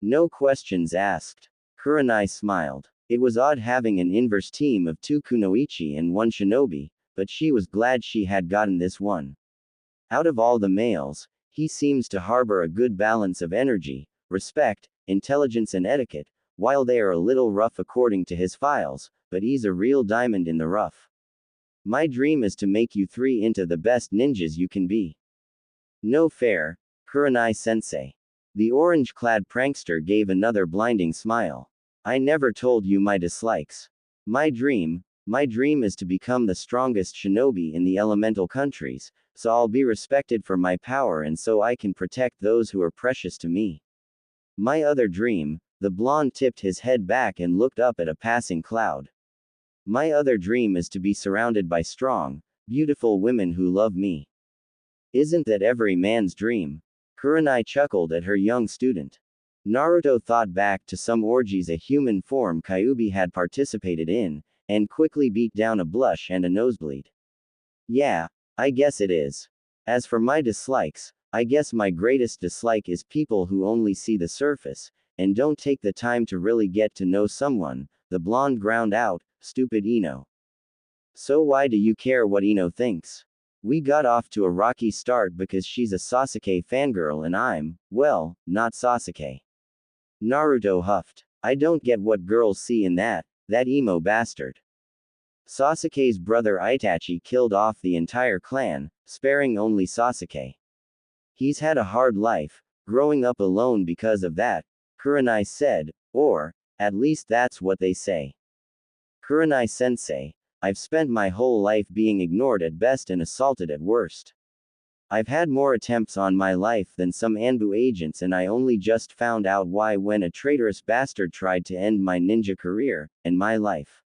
No questions asked. Kurenai smiled. It was odd having an inverse team of 2 kunoichi and 1 shinobi, but she was glad she had gotten this one. Out of all the males, he seems to harbor a good balance of energy, respect, intelligence and etiquette, while they are a little rough according to his files, but he's a real diamond in the rough. My dream is to make you 3 into the best ninjas you can be. No fair, Kurenai-sensei. The orange-clad prankster gave another blinding smile. I never told you my dislikes. My dream is to become the strongest shinobi in the elemental countries, so I'll be respected for my power and so I can protect those who are precious to me. My other dream, the blonde tipped his head back and looked up at a passing cloud. My other dream is to be surrounded by strong, beautiful women who love me. Isn't that every man's dream? Kurenai chuckled at her young student. Naruto thought back to some orgies a human form Kyuubi had participated in, and quickly beat down a blush and a nosebleed. Yeah, I guess it is. As for my dislikes, I guess my greatest dislike is people who only see the surface, and don't take the time to really get to know someone, the blonde ground out, stupid Ino. So why do you care what Ino thinks? We got off to a rocky start because she's a Sasuke fangirl and I'm, well, not Sasuke. Naruto huffed. I don't get what girls see in that emo bastard. Sasuke's brother Itachi killed off the entire clan, sparing only Sasuke. He's had a hard life, growing up alone because of that, Kurenai said, or, at least that's what they say. Kurenai sensei, I've spent my whole life being ignored at best and assaulted at worst. I've had more attempts on my life than some Anbu agents and I only just found out why when a traitorous bastard tried to end my ninja career, and my life.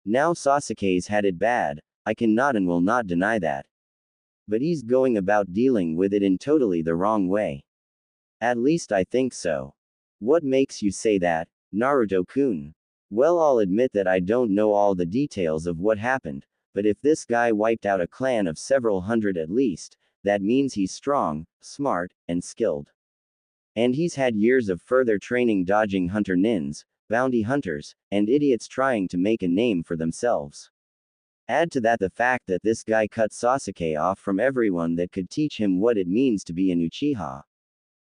Now Sasuke's had it bad, I cannot and will not deny that. But he's going about dealing with it in totally the wrong way. At least I think so. What makes you say that, Naruto-kun? Well, I'll admit that I don't know all the details of what happened, but if this guy wiped out a clan of several hundred at least, that means he's strong, smart, and skilled. And he's had years of further training dodging hunter nins, bounty hunters, and idiots trying to make a name for themselves. Add to that the fact that this guy cut Sasuke off from everyone that could teach him what it means to be an Uchiha.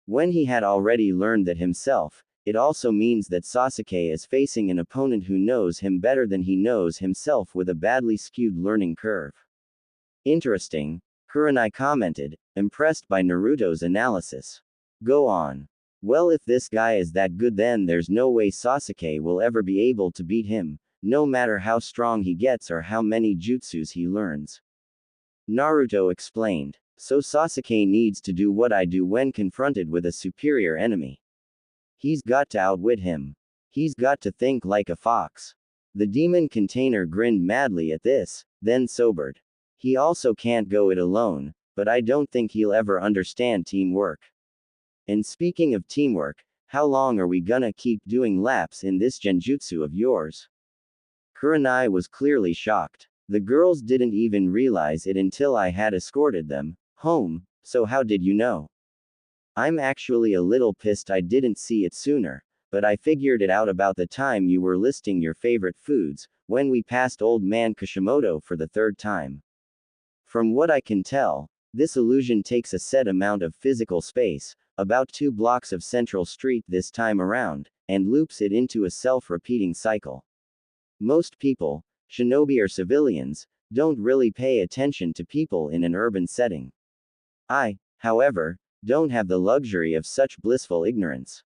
When he had already learned that himself, it also means that Sasuke is facing an opponent who knows him better than he knows himself with a badly skewed learning curve. Interesting, Kurenai commented, impressed by Naruto's analysis. Go on. Well, if this guy is that good then there's no way Sasuke will ever be able to beat him, no matter how strong he gets or how many jutsus he learns. Naruto explained. So Sasuke needs to do what I do when confronted with a superior enemy. He's got to outwit him. He's got to think like a fox. The demon container grinned madly at this, then sobered. He also can't go it alone, but I don't think he'll ever understand teamwork. And speaking of teamwork, how long are we gonna keep doing laps in this genjutsu of yours? Kurenai was clearly shocked. The girls didn't even realize it until I had escorted them home, so how did you know? I'm actually a little pissed I didn't see it sooner, but I figured it out about the time you were listing your favorite foods, when we passed Old Man Kishimoto for the third time. From what I can tell, this illusion takes a set amount of physical space, about 2 blocks of Central Street this time around, and loops it into a self-repeating cycle. Most people, shinobi or civilians, don't really pay attention to people in an urban setting. I, however, don't have the luxury of such blissful ignorance.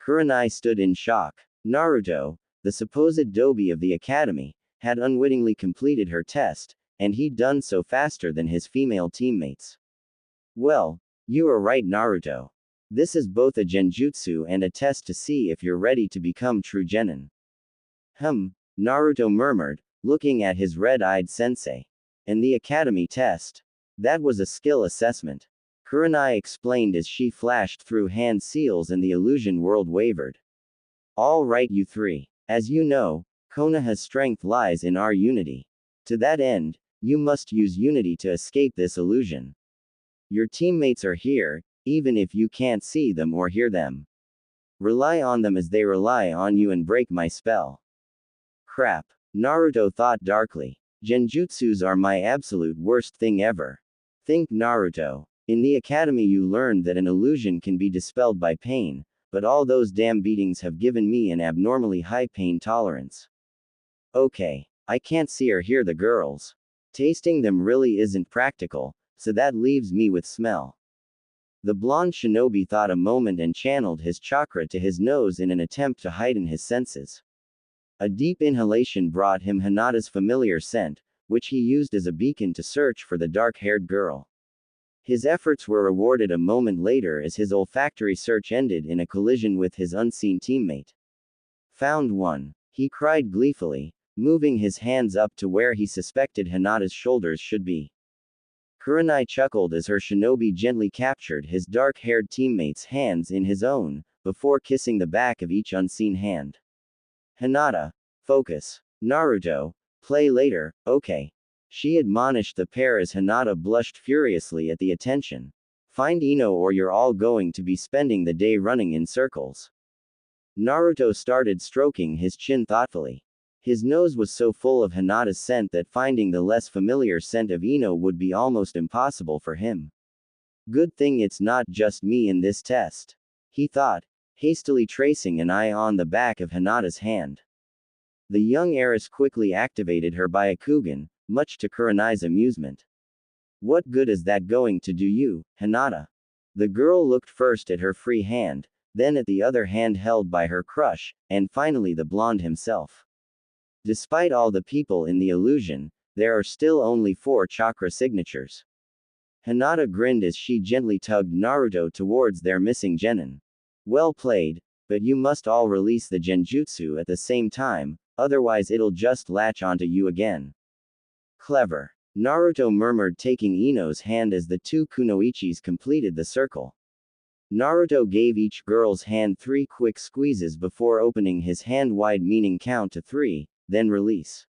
Kurenai stood in shock. Naruto, the supposed dobi of the academy, had unwittingly completed her test, and he'd done so faster than his female teammates. Well, you are right, Naruto. This is both a genjutsu and a test to see if you're ready to become true genin. Naruto murmured, looking at his red-eyed sensei. And the academy test? That was a skill assessment. Kurenai explained as she flashed through hand seals and the illusion world wavered. All right, you three. As you know, Konoha's strength lies in our unity. To that end, you must use unity to escape this illusion. Your teammates are here, even if you can't see them or hear them. Rely on them as they rely on you and break my spell. Crap, Naruto thought darkly. Genjutsus are my absolute worst thing ever. Think, Naruto. In the academy you learned that an illusion can be dispelled by pain, but all those damn beatings have given me an abnormally high pain tolerance. Okay, I can't see or hear the girls. Tasting them really isn't practical, so that leaves me with smell. The blonde shinobi thought a moment and channeled his chakra to his nose in an attempt to heighten his senses. A deep inhalation brought him Hinata's familiar scent, which he used as a beacon to search for the dark-haired girl. His efforts were rewarded a moment later as his olfactory search ended in a collision with his unseen teammate. Found one, he cried gleefully, moving his hands up to where he suspected Hinata's shoulders should be. Kurenai chuckled as her shinobi gently captured his dark-haired teammate's hands in his own, before kissing the back of each unseen hand. Hinata, focus. Naruto, play later, okay. She admonished the pair as Hinata blushed furiously at the attention. Find Ino or you're all going to be spending the day running in circles. Naruto started stroking his chin thoughtfully. His nose was so full of Hinata's scent that finding the less familiar scent of Ino would be almost impossible for him. Good thing it's not just me in this test, he thought, hastily tracing an eye on the back of Hinata's hand. The young heiress quickly activated her Byakugan, much to Kurenai's amusement. What good is that going to do you, Hinata? The girl looked first at her free hand, then at the other hand held by her crush, and finally the blonde himself. Despite all the people in the illusion, there are still only 4 chakra signatures. Hinata grinned as she gently tugged Naruto towards their missing genin. Well played, but you must all release the genjutsu at the same time, otherwise it'll just latch onto you again. Clever. Naruto murmured, taking Ino's hand as the 2 kunoichis completed the circle. Naruto gave each girl's hand 3 quick squeezes before opening his hand wide, meaning count to 3, then release.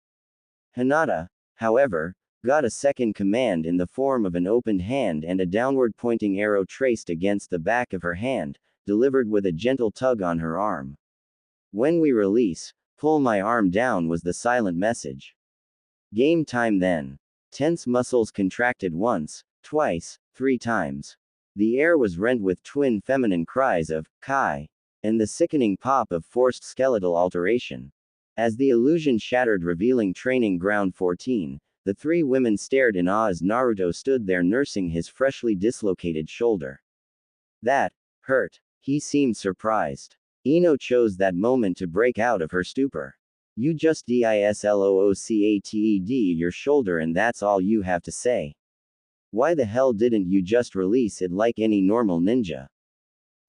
Hinata, however, got a second command in the form of an opened hand and a downward pointing arrow traced against the back of her hand, delivered with a gentle tug on her arm. When we release, pull my arm down, was the silent message. Game time then. Tense muscles contracted once, twice, 3 times. The air was rent with twin feminine cries of Kai, and the sickening pop of forced skeletal alteration. As the illusion shattered, revealing training ground 14, the 3 women stared in awe as Naruto stood there nursing his freshly dislocated shoulder. That hurt. He seemed surprised. Ino chose that moment to break out of her stupor. You just dislocated your shoulder and that's all you have to say. Why the hell didn't you just release it like any normal ninja?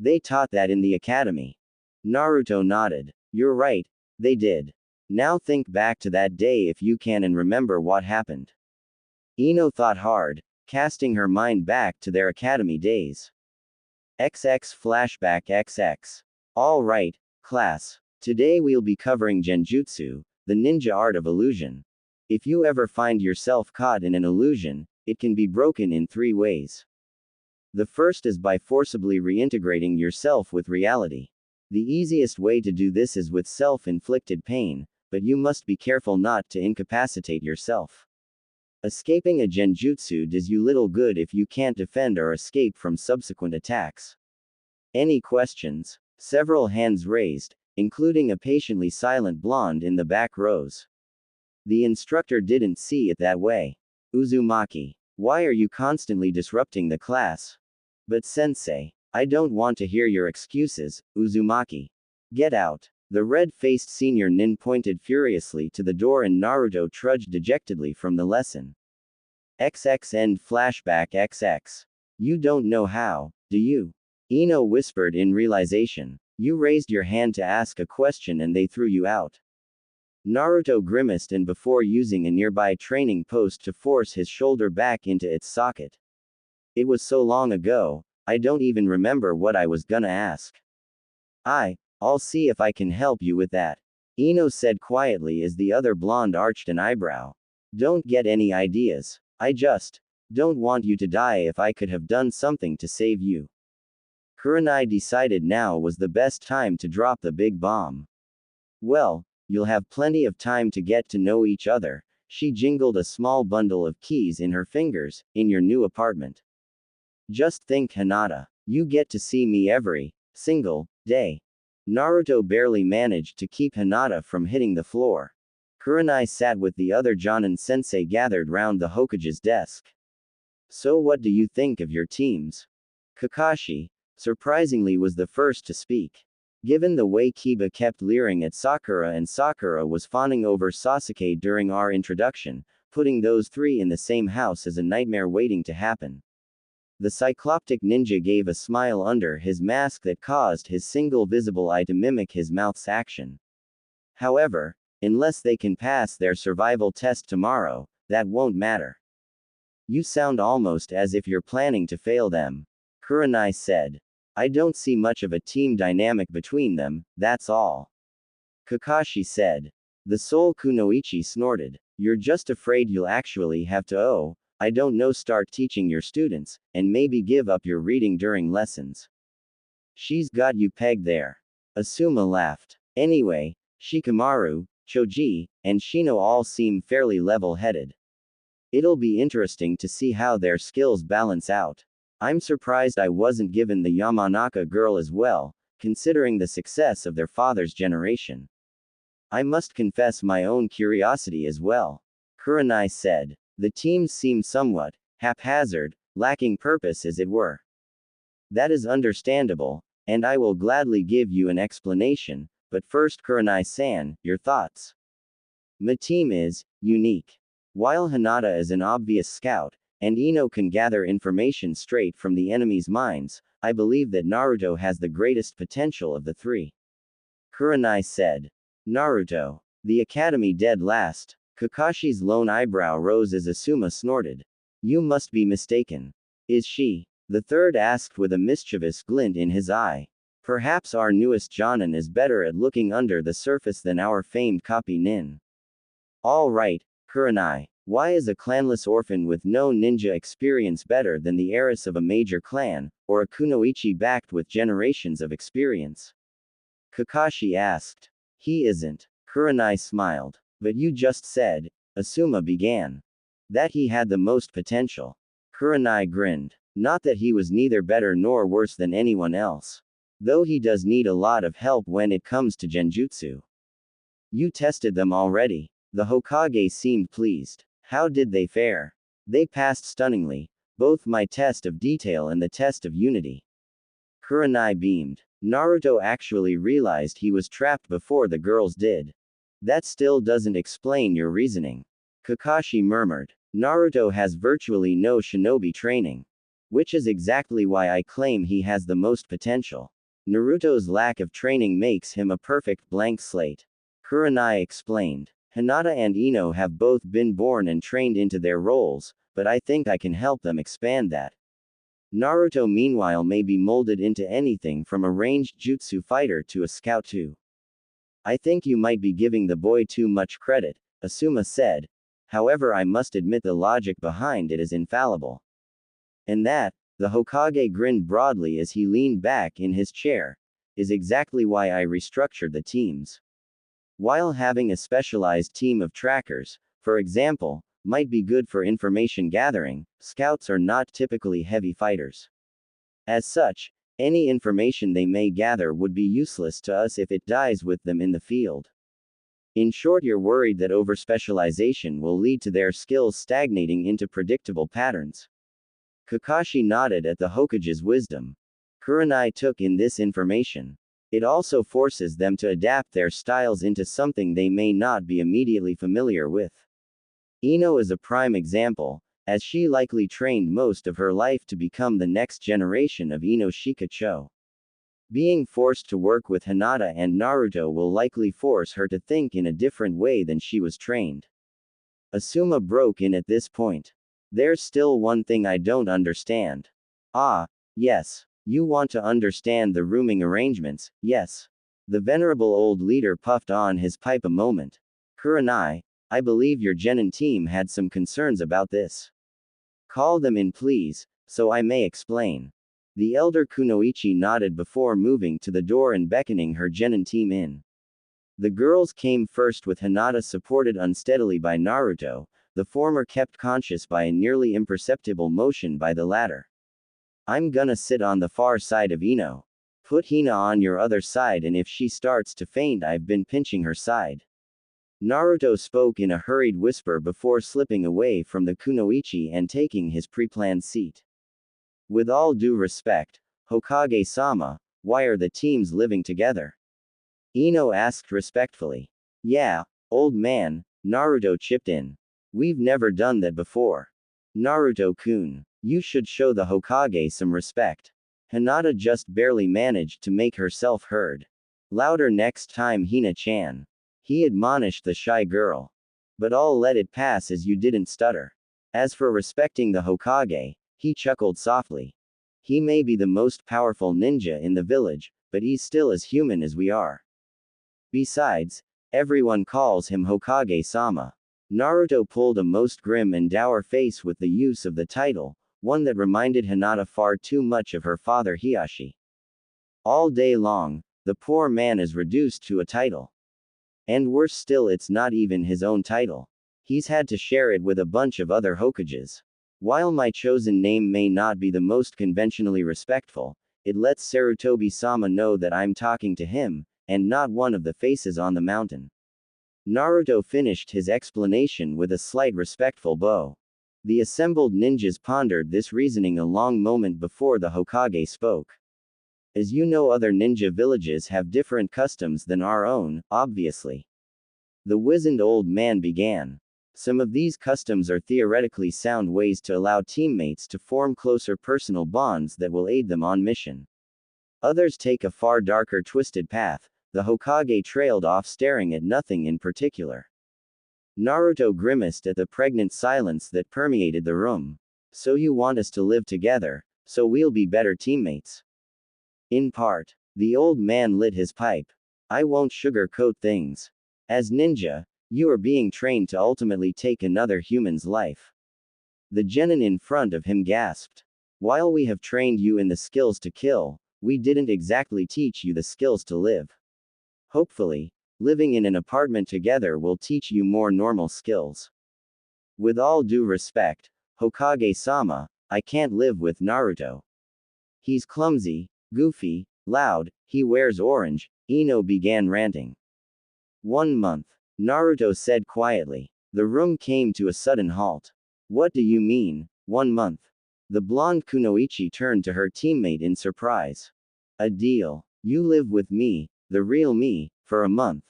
They taught that in the academy. Naruto nodded. You're right, they did. Now think back to that day if you can and remember what happened. Ino thought hard, casting her mind back to their academy days. XX flashback XX. All right, class. Today we'll be covering genjutsu, the ninja art of illusion. If you ever find yourself caught in an illusion, it can be broken in 3 ways. The first is by forcibly reintegrating yourself with reality. The easiest way to do this is with self-inflicted pain, but you must be careful not to incapacitate yourself. Escaping a genjutsu does you little good if you can't defend or escape from subsequent attacks. Any questions? Several hands raised, including a patiently silent blonde in the back rows. The instructor didn't see it that way. Uzumaki, why are you constantly disrupting the class? But sensei, I don't want to hear your excuses, Uzumaki. Get out. The red-faced senior nin pointed furiously to the door and Naruto trudged dejectedly from the lesson. XX end flashback XX. You don't know how, do you? Ino whispered in realization. You raised your hand to ask a question and they threw you out. Naruto grimaced and before using a nearby training post to force his shoulder back into its socket. It was so long ago, I don't even remember what I was gonna ask. I'll see if I can help you with that. Ino said quietly as the other blonde arched an eyebrow. Don't get any ideas. I just don't want you to die. If I could have done something to save you. Kurenai decided now was the best time to drop the big bomb. Well, you'll have plenty of time to get to know each other. She jingled a small bundle of keys in her fingers, in your new apartment. Just think, Hinata, you get to see me every single day. Naruto barely managed to keep Hinata from hitting the floor. Kurenai sat with the other Jonin sensei gathered round the Hokage's desk. So what do you think of your teams? Kakashi, surprisingly, was the first to speak. Given the way Kiba kept leering at Sakura and Sakura was fawning over Sasuke during our introduction, putting those 3 in the same house is a nightmare waiting to happen. The cycloptic ninja gave a smile under his mask that caused his single visible eye to mimic his mouth's action. However, unless they can pass their survival test tomorrow, that won't matter. You sound almost as if you're planning to fail them. Kurenai said. I don't see much of a team dynamic between them, that's all. Kakashi said. The Soul Kunoichi snorted. You're just afraid you'll actually have to I don't know, start teaching your students, and maybe give up your reading during lessons. She's got you pegged there. Asuma laughed. Anyway, Shikamaru, Choji, and Shino all seem fairly level-headed. It'll be interesting to see how their skills balance out. I'm surprised I wasn't given the Yamanaka girl as well, considering the success of their father's generation. I must confess my own curiosity as well. Kurenai said. The teams seem somewhat haphazard, lacking purpose as it were. That is understandable, and I will gladly give you an explanation, but first Kurenai-san, your thoughts. My team is unique. While Hinata is an obvious scout, and Ino can gather information straight from the enemy's minds, I believe that Naruto has the greatest potential of the three. Kurenai said. Naruto. The academy dead last. Kakashi's lone eyebrow rose as Asuma snorted. You must be mistaken. Is she? The third asked with a mischievous glint in his eye. Perhaps our newest Jonin is better at looking under the surface than our famed copy Nin. All right, Kurenai. Why is a clanless orphan with no ninja experience better than the heiress of a major clan, or a kunoichi backed with generations of experience? Kakashi asked. He isn't. Kurenai smiled. But you just said, Asuma began, that he had the most potential. Kurenai grinned. Not that he was neither better nor worse than anyone else. Though he does need a lot of help when it comes to genjutsu. You tested them already. The Hokage seemed pleased. How did they fare? They passed stunningly, both my test of detail and the test of unity. Kurenai beamed. Naruto actually realized he was trapped before the girls did. That still doesn't explain your reasoning. Kakashi murmured. Naruto has virtually no shinobi training. Which is exactly why I claim he has the most potential. Naruto's lack of training makes him a perfect blank slate. Kurenai explained. Hinata and Ino have both been born and trained into their roles, but I think I can help them expand that. Naruto meanwhile may be molded into anything from a ranged jutsu fighter to a scout too. I think you might be giving the boy too much credit, Asuma said. However, I must admit the logic behind it is infallible. And that, the Hokage grinned broadly as he leaned back in his chair, is exactly why I restructured the teams. While having a specialized team of trackers, for example, might be good for information gathering, scouts are not typically heavy fighters. As such, any information they may gather would be useless to us if it dies with them in the field. In short, you're worried that overspecialization will lead to their skills stagnating into predictable patterns. Kakashi nodded at the Hokage's wisdom. Kurenai took in this information. It also forces them to adapt their styles into something they may not be immediately familiar with. Ino is a prime example, as she likely trained most of her life to become the next generation of Ino Shikacho. Being forced to work with Hinata and Naruto will likely force her to think in a different way than she was trained. Asuma broke in at this point. There's still one thing I don't understand. Ah, yes. You want to understand the rooming arrangements, yes. The venerable old leader puffed on his pipe a moment. Kurenai, I believe your genin team had some concerns about this. Call them in please, so I may explain. The elder Kunoichi nodded before moving to the door and beckoning her genin team in. The girls came first with Hinata supported unsteadily by Naruto, the former kept conscious by a nearly imperceptible motion by the latter. I'm gonna sit on the far side of Ino. Put Hina on your other side, and if she starts to faint, I've been pinching her side. Naruto spoke in a hurried whisper before slipping away from the kunoichi and taking his pre-planned seat. With all due respect, Hokage-sama, why are the teams living together? Ino asked respectfully. Yeah, old man, Naruto chipped in. We've never done that before. Naruto-kun, you should show the Hokage some respect. Hinata just barely managed to make herself heard. Louder next time, Hina-chan. He admonished the shy girl. But I'll let it pass as you didn't stutter. As for respecting the Hokage, he chuckled softly. He may be the most powerful ninja in the village, but he's still as human as we are. Besides, Everyone calls him Hokage-sama. Naruto pulled a most grim and dour face with the use of the title, one that reminded Hinata far too much of her father Hiashi. All day long, the poor man is reduced to a title. And worse still, it's not even his own title. He's had to share it with a bunch of other Hokages. While my chosen name may not be the most conventionally respectful, it lets Sarutobi-sama know that I'm talking to him, and not one of the faces on the mountain. Naruto finished his explanation with a slight respectful bow. The assembled ninjas pondered this reasoning a long moment before the Hokage spoke. As you know, other ninja villages have different customs than our own, obviously. The wizened old man began. Some of these customs are theoretically sound ways to allow teammates to form closer personal bonds that will aid them on mission. Others take a far darker, twisted path. The Hokage trailed off, staring at nothing in particular. Naruto grimaced at the pregnant silence that permeated the room. So you want us to live together, so we'll be better teammates? In part. The old man lit his pipe. I won't sugarcoat things. As ninja, you are being trained to ultimately take another human's life. The genin in front of him gasped. While we have trained you in the skills to kill, we didn't exactly teach you the skills to live. Hopefully, living in an apartment together will teach you more normal skills. With all due respect, Hokage-sama, I can't live with Naruto. He's clumsy, goofy, loud, he wears orange. Ino began ranting. 1 month. Naruto said quietly. The room came to a sudden halt. What do you mean, 1 month? The blonde Kunoichi turned to her teammate in surprise. A deal. You live with me, the real me, for a month.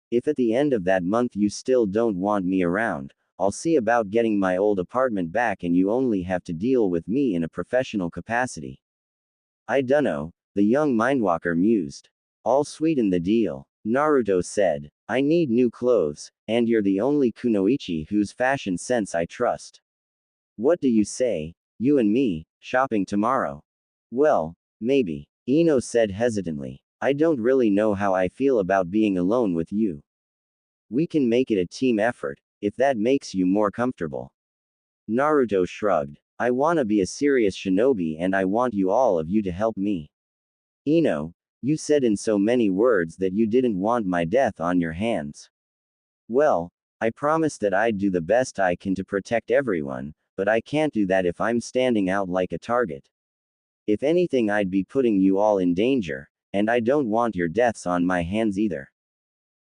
If at the end of that month you still don't want me around, I'll see about getting my old apartment back and you only have to deal with me in a professional capacity. I dunno, the young mindwalker mused. I'll sweeten the deal. Naruto said. I need new clothes, and you're the only Kunoichi whose fashion sense I trust. What do you say, you and me, shopping tomorrow? Well, maybe. Ino said hesitantly. I don't really know how I feel about being alone with you. We can make it a team effort, if that makes you more comfortable. Naruto shrugged. I wanna be a serious shinobi and I want all of you to help me. Ino, you said in so many words that you didn't want my death on your hands. Well, I promised that I'd do the best I can to protect everyone, but I can't do that if I'm standing out like a target. If anything, I'd be putting you all in danger, and I don't want your deaths on my hands either.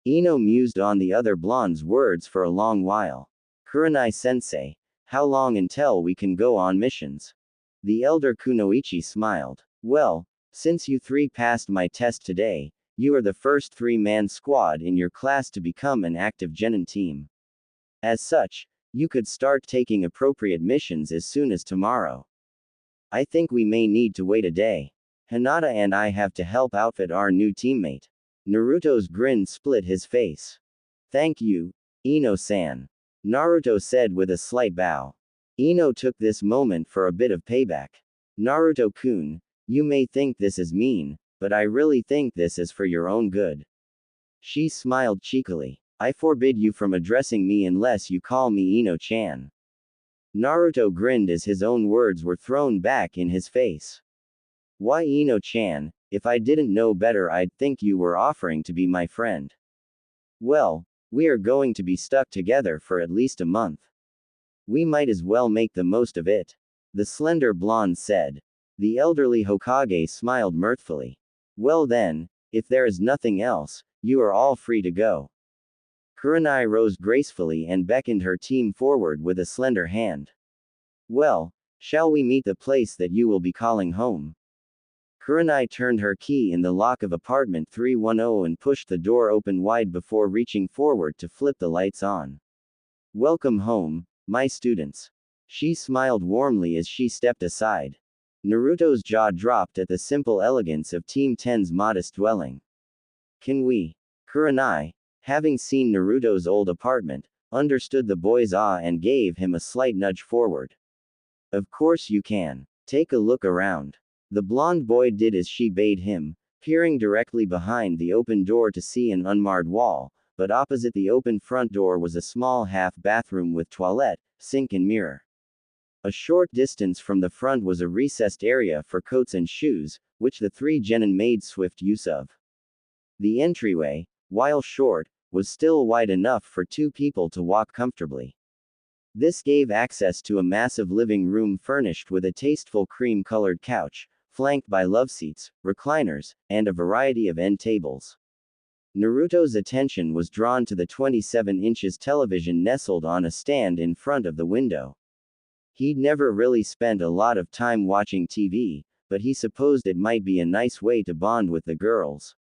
Ino mused on the other blonde's words for a long while. Kurenai-sensei, how long until we can go on missions? The elder Kunoichi smiled. Well, since you 3 passed my test today, you are the first 3-man squad in your class to become an active genin team. As such, you could start taking appropriate missions as soon as tomorrow. I think we may need to wait a day. Hinata and I have to help outfit our new teammate. Naruto's grin split his face. Thank you, Ino-san. Naruto said with a slight bow. Ino took this moment for a bit of payback. Naruto-kun, you may think this is mean, but I really think this is for your own good. She smiled cheekily. I forbid you from addressing me unless you call me Ino-chan. Naruto grinned as his own words were thrown back in his face. Why Ino-chan? If I didn't know better, I'd think you were offering to be my friend. Well, we are going to be stuck together for at least a month. We might as well make the most of it. The slender blonde said. The elderly Hokage smiled mirthfully. Well then, if there is nothing else, you are all free to go. Kurenai rose gracefully and beckoned her team forward with a slender hand. Well, shall we meet the place that you will be calling home? Kurenai turned her key in the lock of apartment 310 and pushed the door open wide before reaching forward to flip the lights on. Welcome home, my students. She smiled warmly as she stepped aside. Naruto's jaw dropped at the simple elegance of Team 10's modest dwelling. Can we? Kurenai, having seen Naruto's old apartment, understood the boy's awe and gave him a slight nudge forward. Of course you can. Take a look around. The blonde boy did as she bade him, peering directly behind the open door to see an unmarred wall, but opposite the open front door was a small half-bathroom with toilet, sink and mirror. A short distance from the front was a recessed area for coats and shoes, which the three genin made swift use of. The entryway, while short, was still wide enough for two people to walk comfortably. This gave access to a massive living room furnished with a tasteful cream-colored couch, flanked by loveseats, recliners, and a variety of end tables. Naruto's attention was drawn to the 27-inch television nestled on a stand in front of the window. He'd never really spent a lot of time watching TV, but he supposed it might be a nice way to bond with the girls.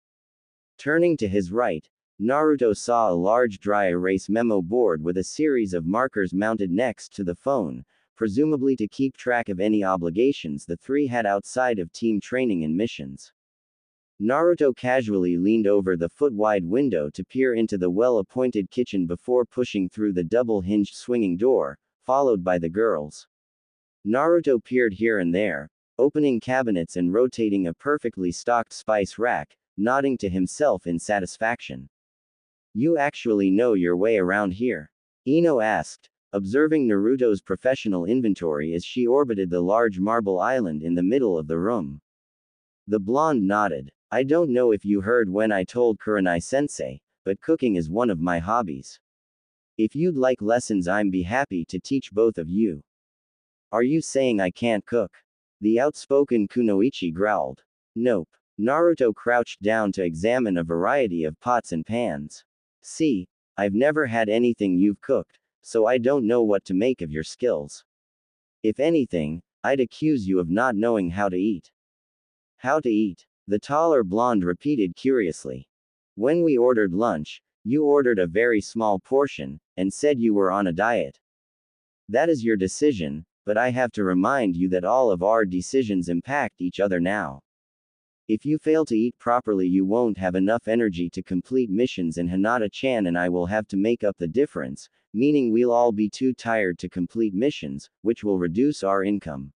Turning to his right, Naruto saw a large dry erase memo board with a series of markers mounted next to the phone, presumably to keep track of any obligations the three had outside of team training and missions. Naruto casually leaned over the foot-wide window to peer into the well-appointed kitchen before pushing through the double-hinged swinging door, followed by the girls. Naruto peered here and there, opening cabinets and rotating a perfectly stocked spice rack, nodding to himself in satisfaction. "You actually know your way around here?" Ino asked, observing Naruto's professional inventory as she orbited the large marble island in the middle of the room. The blonde nodded. "I don't know if you heard when I told Kurenai-sensei, but cooking is one of my hobbies. If you'd like lessons, I'd be happy to teach both of you." "Are you saying I can't cook?" The outspoken Kunoichi growled. "Nope." Naruto crouched down to examine a variety of pots and pans. "See, I've never had anything you've cooked, so I don't know what to make of your skills. If anything, I'd accuse you of not knowing how to eat." "How to eat?" the taller blonde repeated curiously. "When we ordered lunch, you ordered a very small portion, and said you were on a diet. That is your decision, but I have to remind you that all of our decisions impact each other now. If you fail to eat properly, you won't have enough energy to complete missions, and Hinata-chan and I will have to make up the difference, meaning we'll all be too tired to complete missions, which will reduce our income.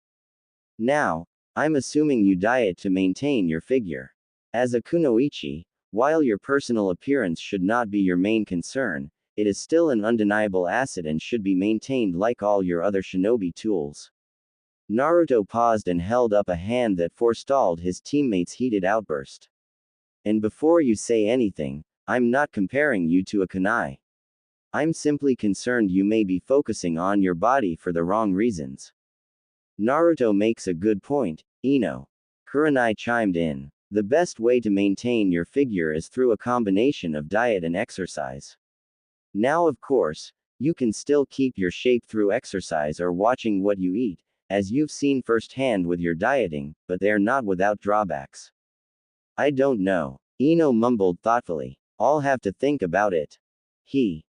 Now, I'm assuming you diet to maintain your figure. As a kunoichi, while your personal appearance should not be your main concern, it is still an undeniable asset and should be maintained like all your other shinobi tools." Naruto paused and held up a hand that forestalled his teammate's heated outburst. "And before you say anything, I'm not comparing you to a kunai. I'm simply concerned you may be focusing on your body for the wrong reasons." "Naruto makes a good point, Ino." Kurenai chimed in. "The best way to maintain your figure is through a combination of diet and exercise. Now, of course, you can still keep your shape through exercise or watching what you eat, as you've seen firsthand with your dieting, but they're not without drawbacks." "I don't know," Ino mumbled thoughtfully. "I'll have to think about it."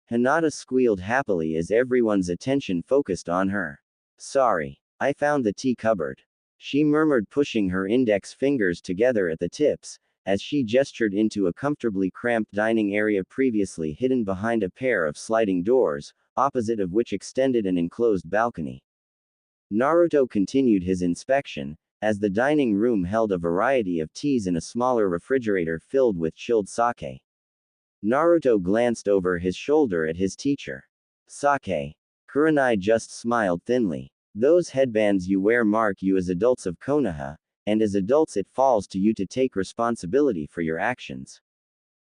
Hinata squealed happily as everyone's attention focused on her. "Sorry, I found the tea cupboard," she murmured, pushing her index fingers together at the tips, as she gestured into a comfortably cramped dining area previously hidden behind a pair of sliding doors, opposite of which extended an enclosed balcony. Naruto continued his inspection, as the dining room held a variety of teas and a smaller refrigerator filled with chilled sake. Naruto glanced over his shoulder at his teacher. "Sake." Kurenai just smiled thinly. "Those headbands you wear mark you as adults of Konoha, and as adults it falls to you to take responsibility for your actions.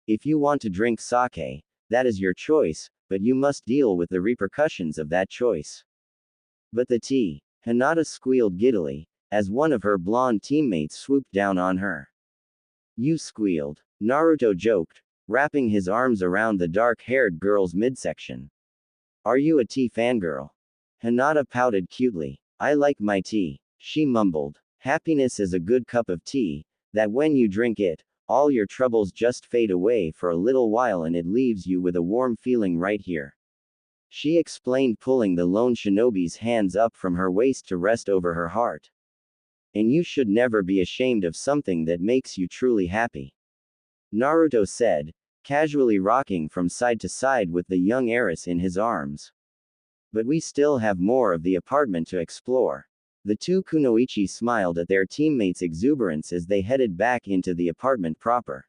If you want to drink sake, that is your choice, but you must deal with the repercussions of that choice." "But the tea," Hinata squealed giddily, as one of her blonde teammates swooped down on her. "You squealed," Naruto joked, wrapping his arms around the dark-haired girl's midsection. "Are you a tea fangirl?" Hinata pouted cutely. "I like my tea," she mumbled. "Happiness is a good cup of tea, that when you drink it, all your troubles just fade away for a little while and it leaves you with a warm feeling right here," she explained, pulling the lone shinobi's hands up from her waist to rest over her heart. "And you should never be ashamed of something that makes you truly happy," Naruto said, casually rocking from side to side with the young heiress in his arms. "But we still have more of the apartment to explore." The two kunoichi smiled at their teammates' exuberance as they headed back into the apartment proper.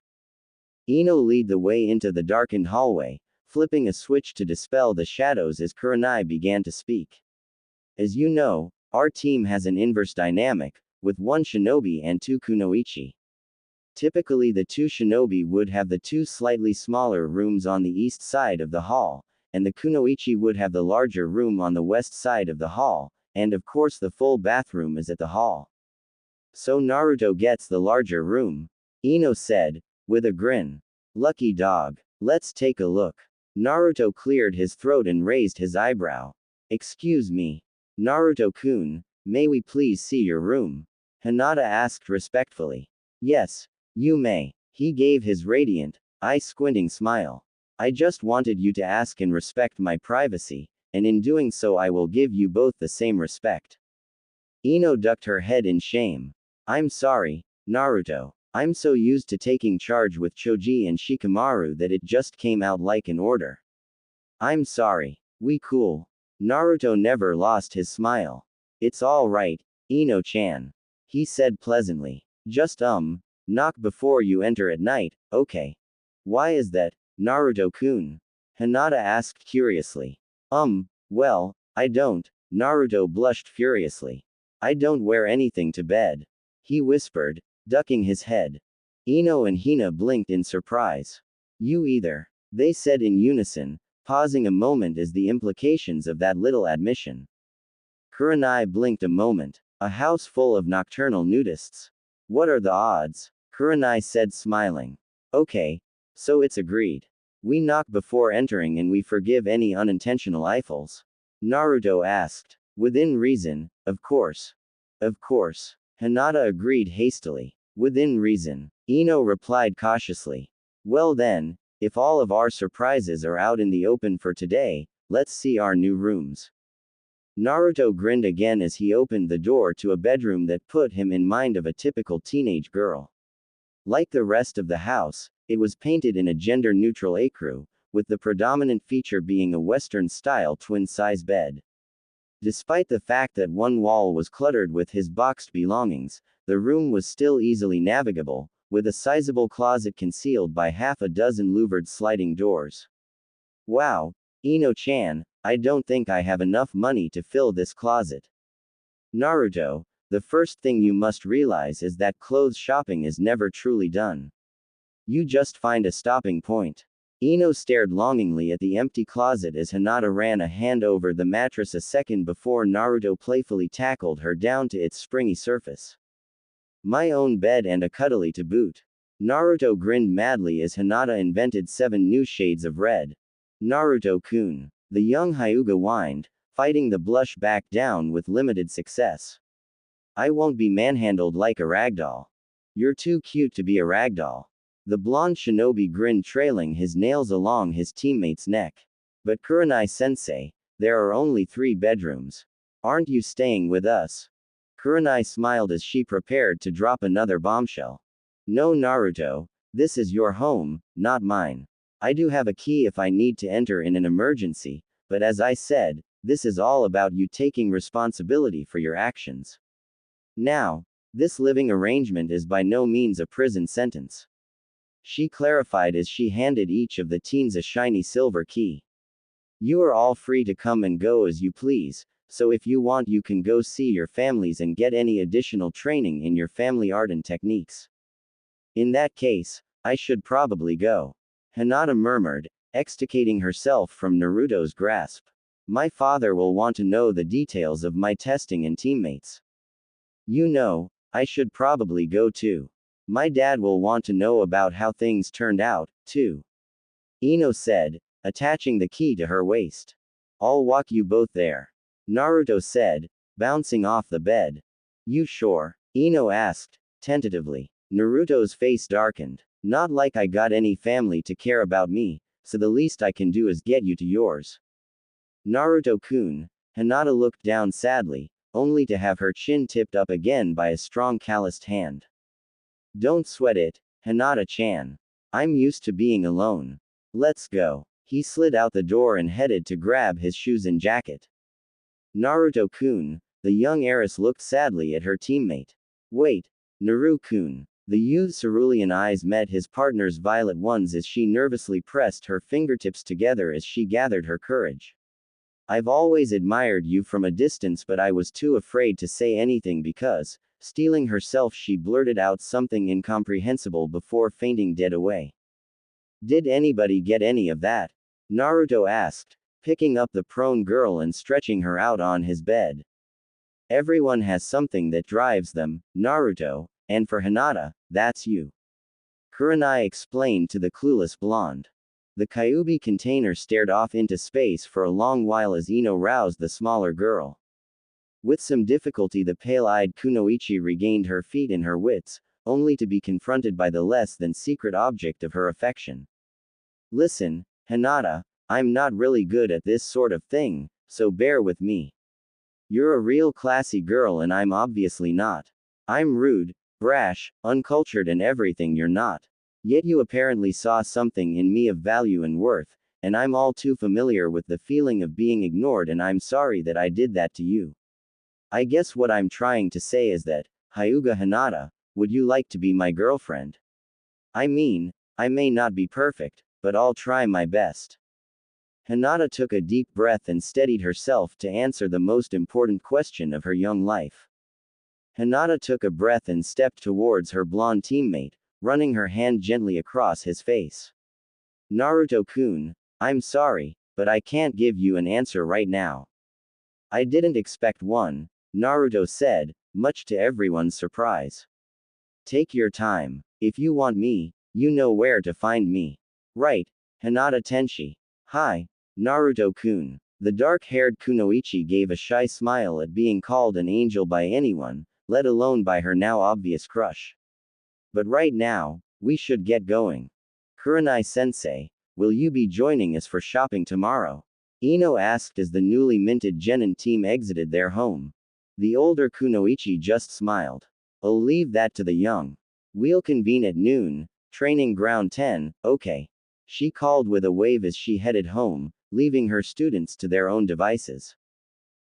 Ino lead the way into the darkened hallway, flipping a switch to dispel the shadows as Kurenai began to speak. As you know, our team has an inverse dynamic, with one shinobi and two kunoichi. Typically the two shinobi would have the two slightly smaller rooms on the east side of the hall, and the kunoichi would have the larger room on the west side of the hall, and of course the full bathroom is at the hall. So Naruto gets the larger room, Ino said, with a grin. Lucky dog. Let's take a look. Naruto cleared his throat and raised his eyebrow. Excuse me. Naruto-kun, may we please see your room? Hinata asked respectfully. Yes, you may. He gave his radiant, eye-squinting smile. I just wanted you to ask and respect my privacy, and in doing so I will give you both the same respect. Ino ducked her head in shame. I'm sorry, Naruto. I'm so used to taking charge with Choji and Shikamaru that it just came out like an order. I'm sorry. We cool. Naruto never lost his smile. It's all right, Ino-chan. He said pleasantly. Just knock before you enter at night, okay? Why is that, Naruto-kun? Hinata asked curiously. Well, I don't. Naruto blushed furiously. I don't wear anything to bed. He whispered, ducking his head. Ino and Hina blinked in surprise. You either. They said in unison, pausing a moment as the implications of that little admission. Kurenai blinked a moment. A house full of nocturnal nudists. What are the odds? Kurenai said smiling. Okay. So it's agreed. We knock before entering and we forgive any unintentional eiffels. Naruto asked. Within reason, of course. Of course. Hinata agreed hastily. Within reason. Ino replied cautiously. Well then, if all of our surprises are out in the open for today, let's see our new rooms. Naruto grinned again as he opened the door to a bedroom that put him in mind of a typical teenage girl. Like the rest of the house, it was painted in a gender-neutral ecru, with the predominant feature being a Western-style twin-size bed. Despite the fact that one wall was cluttered with his boxed belongings, the room was still easily navigable, with a sizable closet concealed by half a dozen louvered sliding doors. Wow, Ino-chan, I don't think I have enough money to fill this closet. Naruto, the first thing you must realize is that clothes shopping is never truly done. You just find a stopping point. Ino stared longingly at the empty closet as Hinata ran a hand over the mattress a second before Naruto playfully tackled her down to its springy surface. My own bed and a cuddly to boot. Naruto grinned madly as Hinata invented 7 new shades of red. Naruto-kun. The young Hyuga whined, fighting the blush back down with limited success. I won't be manhandled like a ragdoll. You're too cute to be a ragdoll. The blonde shinobi grinned, trailing his nails along his teammate's neck. But Kurenai-sensei, there are only 3 bedrooms. Aren't you staying with us? Kurenai smiled as she prepared to drop another bombshell. No, Naruto, this is your home, not mine. I do have a key if I need to enter in an emergency, but as I said, this is all about you taking responsibility for your actions. Now, this living arrangement is by no means a prison sentence. She clarified as she handed each of the teens a shiny silver key. You are all free to come and go as you please, so if you want you can go see your families and get any additional training in your family art and techniques. In that case, I should probably go. Hinata murmured, extricating herself from Naruto's grasp. My father will want to know the details of my testing and teammates. You know, I should probably go too. My dad will want to know about how things turned out, too. Ino said, attaching the key to her waist. I'll walk you both there. Naruto said, bouncing off the bed. You sure? Ino asked, tentatively. Naruto's face darkened. Not like I got any family to care about me, so the least I can do is get you to yours. Naruto-kun. Hinata looked down sadly, only to have her chin tipped up again by a strong calloused hand. Don't sweat it, Hinata-chan. I'm used to being alone. Let's go. He slid out the door and headed to grab his shoes and jacket. Naruto-kun. The young heiress looked sadly at her teammate. Wait, Naru-kun. The youth's cerulean eyes met his partner's violet ones as she nervously pressed her fingertips together as she gathered her courage. I've always admired you from a distance, but I was too afraid to say anything because, steeling herself, she blurted out something incomprehensible before fainting dead away. Did anybody get any of that? Naruto asked, picking up the prone girl and stretching her out on his bed. Everyone has something that drives them, Naruto, and for Hinata, that's you. Kurenai explained to the clueless blonde. The Kyuubi container stared off into space for a long while as Ino roused the smaller girl. With some difficulty, the pale-eyed Kunoichi regained her feet and her wits, only to be confronted by the less than secret object of her affection. Listen, Hinata, I'm not really good at this sort of thing, so bear with me. You're a real classy girl and I'm obviously not. I'm rude, brash, uncultured and everything you're not. Yet you apparently saw something in me of value and worth, and I'm all too familiar with the feeling of being ignored, and I'm sorry that I did that to you. I guess what I'm trying to say is that, Hyuga Hinata, would you like to be my girlfriend? I mean, I may not be perfect, but I'll try my best. Hinata took a deep breath and steadied herself to answer the most important question of her young life. Hinata took a breath and stepped towards her blonde teammate, running her hand gently across his face. Naruto-kun, I'm sorry, but I can't give you an answer right now. I didn't expect one, Naruto said, much to everyone's surprise. Take your time. If you want me, you know where to find me. Right, Hinata Tenshi. Hi, Naruto-kun. The dark-haired Kunoichi gave a shy smile at being called an angel by anyone, let alone by her now obvious crush. But right now, we should get going. Kurenai-sensei, will you be joining us for shopping tomorrow? Ino asked as the newly minted genin team exited their home. The older Kunoichi just smiled. I'll leave that to the young. We'll convene at noon, training ground 10, okay. She called with a wave as she headed home, leaving her students to their own devices.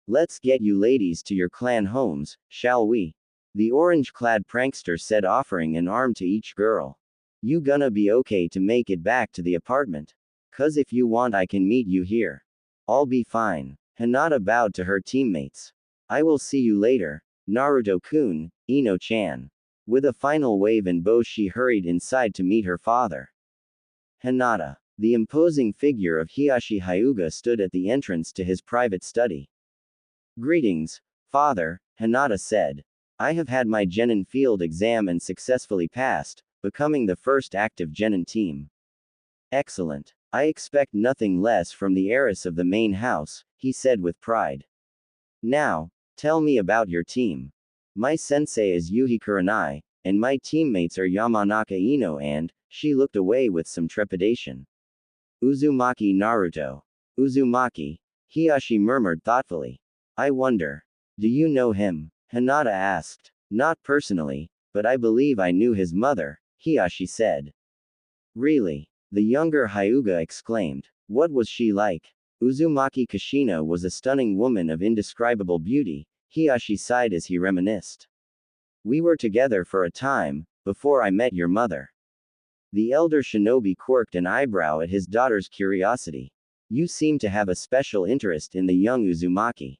Let's get you ladies to your clan homes, shall we? The orange-clad prankster said, offering an arm to each girl. You gonna be okay to make it back to the apartment? 'Cause if you want I can meet you here. I'll be fine. Hinata bowed to her teammates. I will see you later, Naruto-kun, Ino-chan. With a final wave and bow she hurried inside to meet her father. Hinata. The imposing figure of Hiashi Hyuga stood at the entrance to his private study. Greetings, father, Hinata said. I have had my genin field exam and successfully passed, becoming the first active genin team. Excellent. I expect nothing less from the heiress of the main house, he said with pride. Now, tell me about your team. My sensei is Yuhi Kurenai, and my teammates are Yamanaka Ino and, she looked away with some trepidation. Uzumaki Naruto. Uzumaki, Hiashi murmured thoughtfully. I wonder. Do you know him? Hinata asked. Not personally, but I believe I knew his mother, Hiashi said. Really? The younger Hyuga exclaimed. What was she like? Uzumaki Kashina was a stunning woman of indescribable beauty, Hiashi sighed as he reminisced. We were together for a time, before I met your mother. The elder shinobi quirked an eyebrow at his daughter's curiosity. You seem to have a special interest in the young Uzumaki.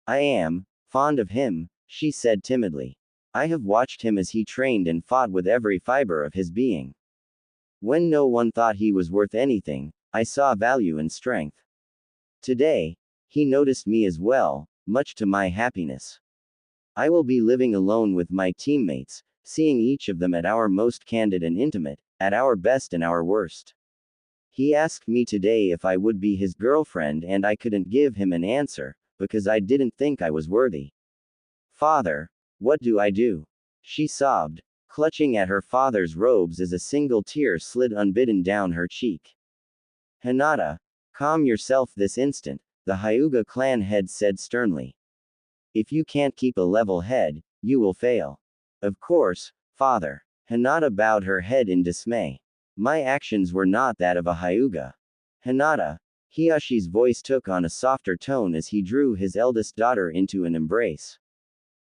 I am fond of him, she said timidly. I have watched him as he trained and fought with every fiber of his being. When no one thought he was worth anything, I saw value and strength. Today, he noticed me as well, much to my happiness. I will be living alone with my teammates, seeing each of them at our most candid and intimate, at our best and our worst. He asked me today if I would be his girlfriend and I couldn't give him an answer, because I didn't think I was worthy. Father, what do I do? She sobbed, clutching at her father's robes as a single tear slid unbidden down her cheek. Hinata, calm yourself this instant, the Hyuga clan head said sternly. If you can't keep a level head, you will fail. Of course, father. Hinata bowed her head in dismay. My actions were not that of a Hyuga. Hinata, Hiashi's voice took on a softer tone as he drew his eldest daughter into an embrace.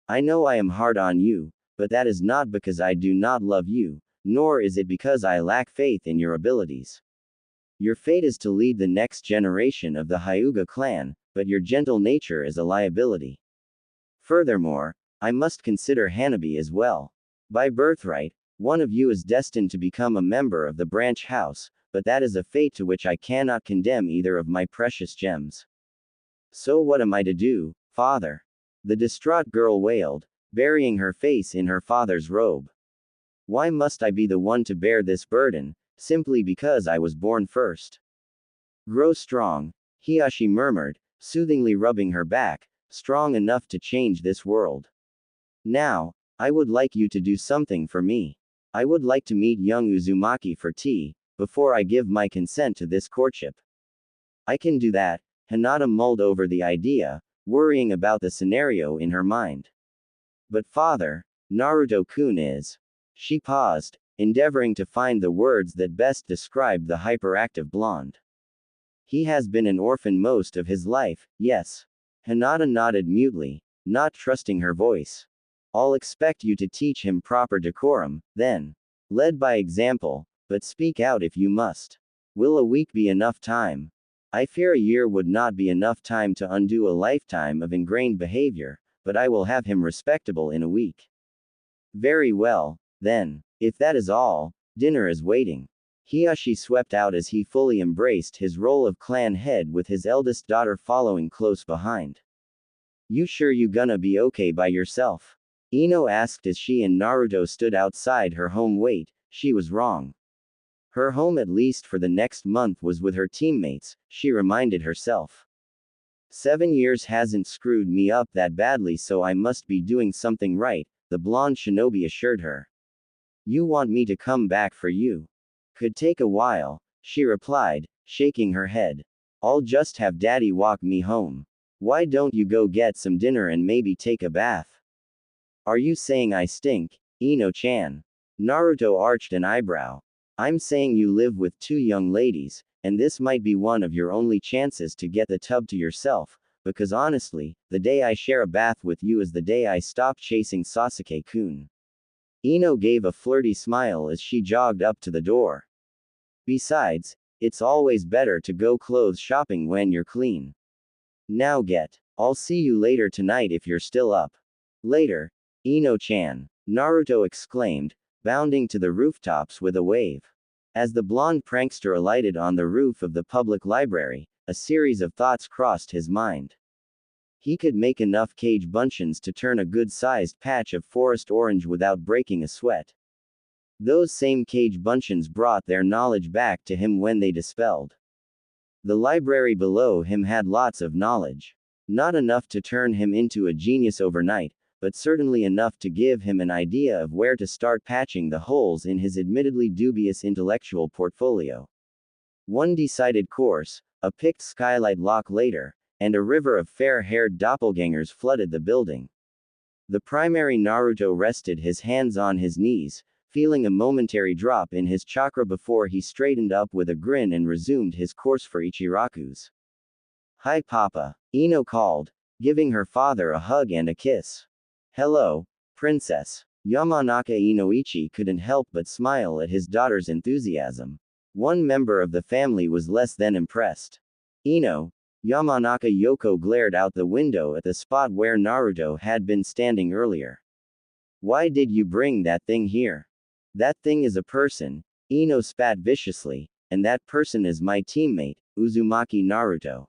I know I am hard on you, but that is not because I do not love you, nor is it because I lack faith in your abilities. Your fate is to lead the next generation of the Hyuga clan, but your gentle nature is a liability. Furthermore, I must consider Hanabi as well. By birthright, one of you is destined to become a member of the branch house, but that is a fate to which I cannot condemn either of my precious gems. So what am I to do, father? The distraught girl wailed, burying her face in her father's robe. Why must I be the one to bear this burden, simply because I was born first? Grow strong, Hiyashi murmured, soothingly rubbing her back, strong enough to change this world. Now, I would like you to do something for me. I would like to meet young Uzumaki for tea, before I give my consent to this courtship. I can do that, Hinata mulled over the idea, worrying about the scenario in her mind. But father, Naruto-kun is. She paused, endeavoring to find the words that best described the hyperactive blonde. He has been an orphan most of his life, yes. Hinata nodded mutely, not trusting her voice. I'll expect you to teach him proper decorum, then. Led by example, but speak out if you must. Will a week be enough time? I fear a year would not be enough time to undo a lifetime of ingrained behavior, but I will have him respectable in a week. Very well, then. If that is all, dinner is waiting. Hiyashi swept out as he fully embraced his role of clan head with his eldest daughter following close behind. You sure you gonna be okay by yourself? Ino asked as she and Naruto stood outside her home. Wait, she was wrong. Her home at least for the next month was with her teammates, she reminded herself. 7 years hasn't screwed me up that badly, so I must be doing something right, the blonde shinobi assured her. You want me to come back for you? Could take a while, she replied, shaking her head. I'll just have daddy walk me home. Why don't you go get some dinner and maybe take a bath? Are you saying I stink, Ino-chan? Naruto arched an eyebrow. I'm saying you live with 2 young ladies, and this might be one of your only chances to get the tub to yourself, because honestly, the day I share a bath with you is the day I stop chasing Sasuke-kun. Ino gave a flirty smile as she jogged up to the door. Besides, it's always better to go clothes shopping when you're clean. Now get. I'll see you later tonight if you're still up. Later, Ino-chan, Naruto exclaimed, bounding to the rooftops with a wave. As the blonde prankster alighted on the roof of the public library, a series of thoughts crossed his mind. He could make enough cage buncheons to turn a good-sized patch of forest orange without breaking a sweat. Those same cage buncheons brought their knowledge back to him when they dispelled. The library below him had lots of knowledge. Not enough to turn him into a genius overnight, but certainly enough to give him an idea of where to start patching the holes in his admittedly dubious intellectual portfolio. One decided course, a picked skylight lock later, and a river of fair-haired doppelgangers flooded the building. The primary Naruto rested his hands on his knees, feeling a momentary drop in his chakra before he straightened up with a grin and resumed his course for Ichiraku's. Hi Papa, Ino called, giving her father a hug and a kiss. Hello, Princess. Yamanaka Inoichi couldn't help but smile at his daughter's enthusiasm. One member of the family was less than impressed. Ino, Yamanaka Yoko glared out the window at the spot where Naruto had been standing earlier. Why did you bring that thing here? That thing is a person, Ino spat viciously, and that person is my teammate, Uzumaki Naruto.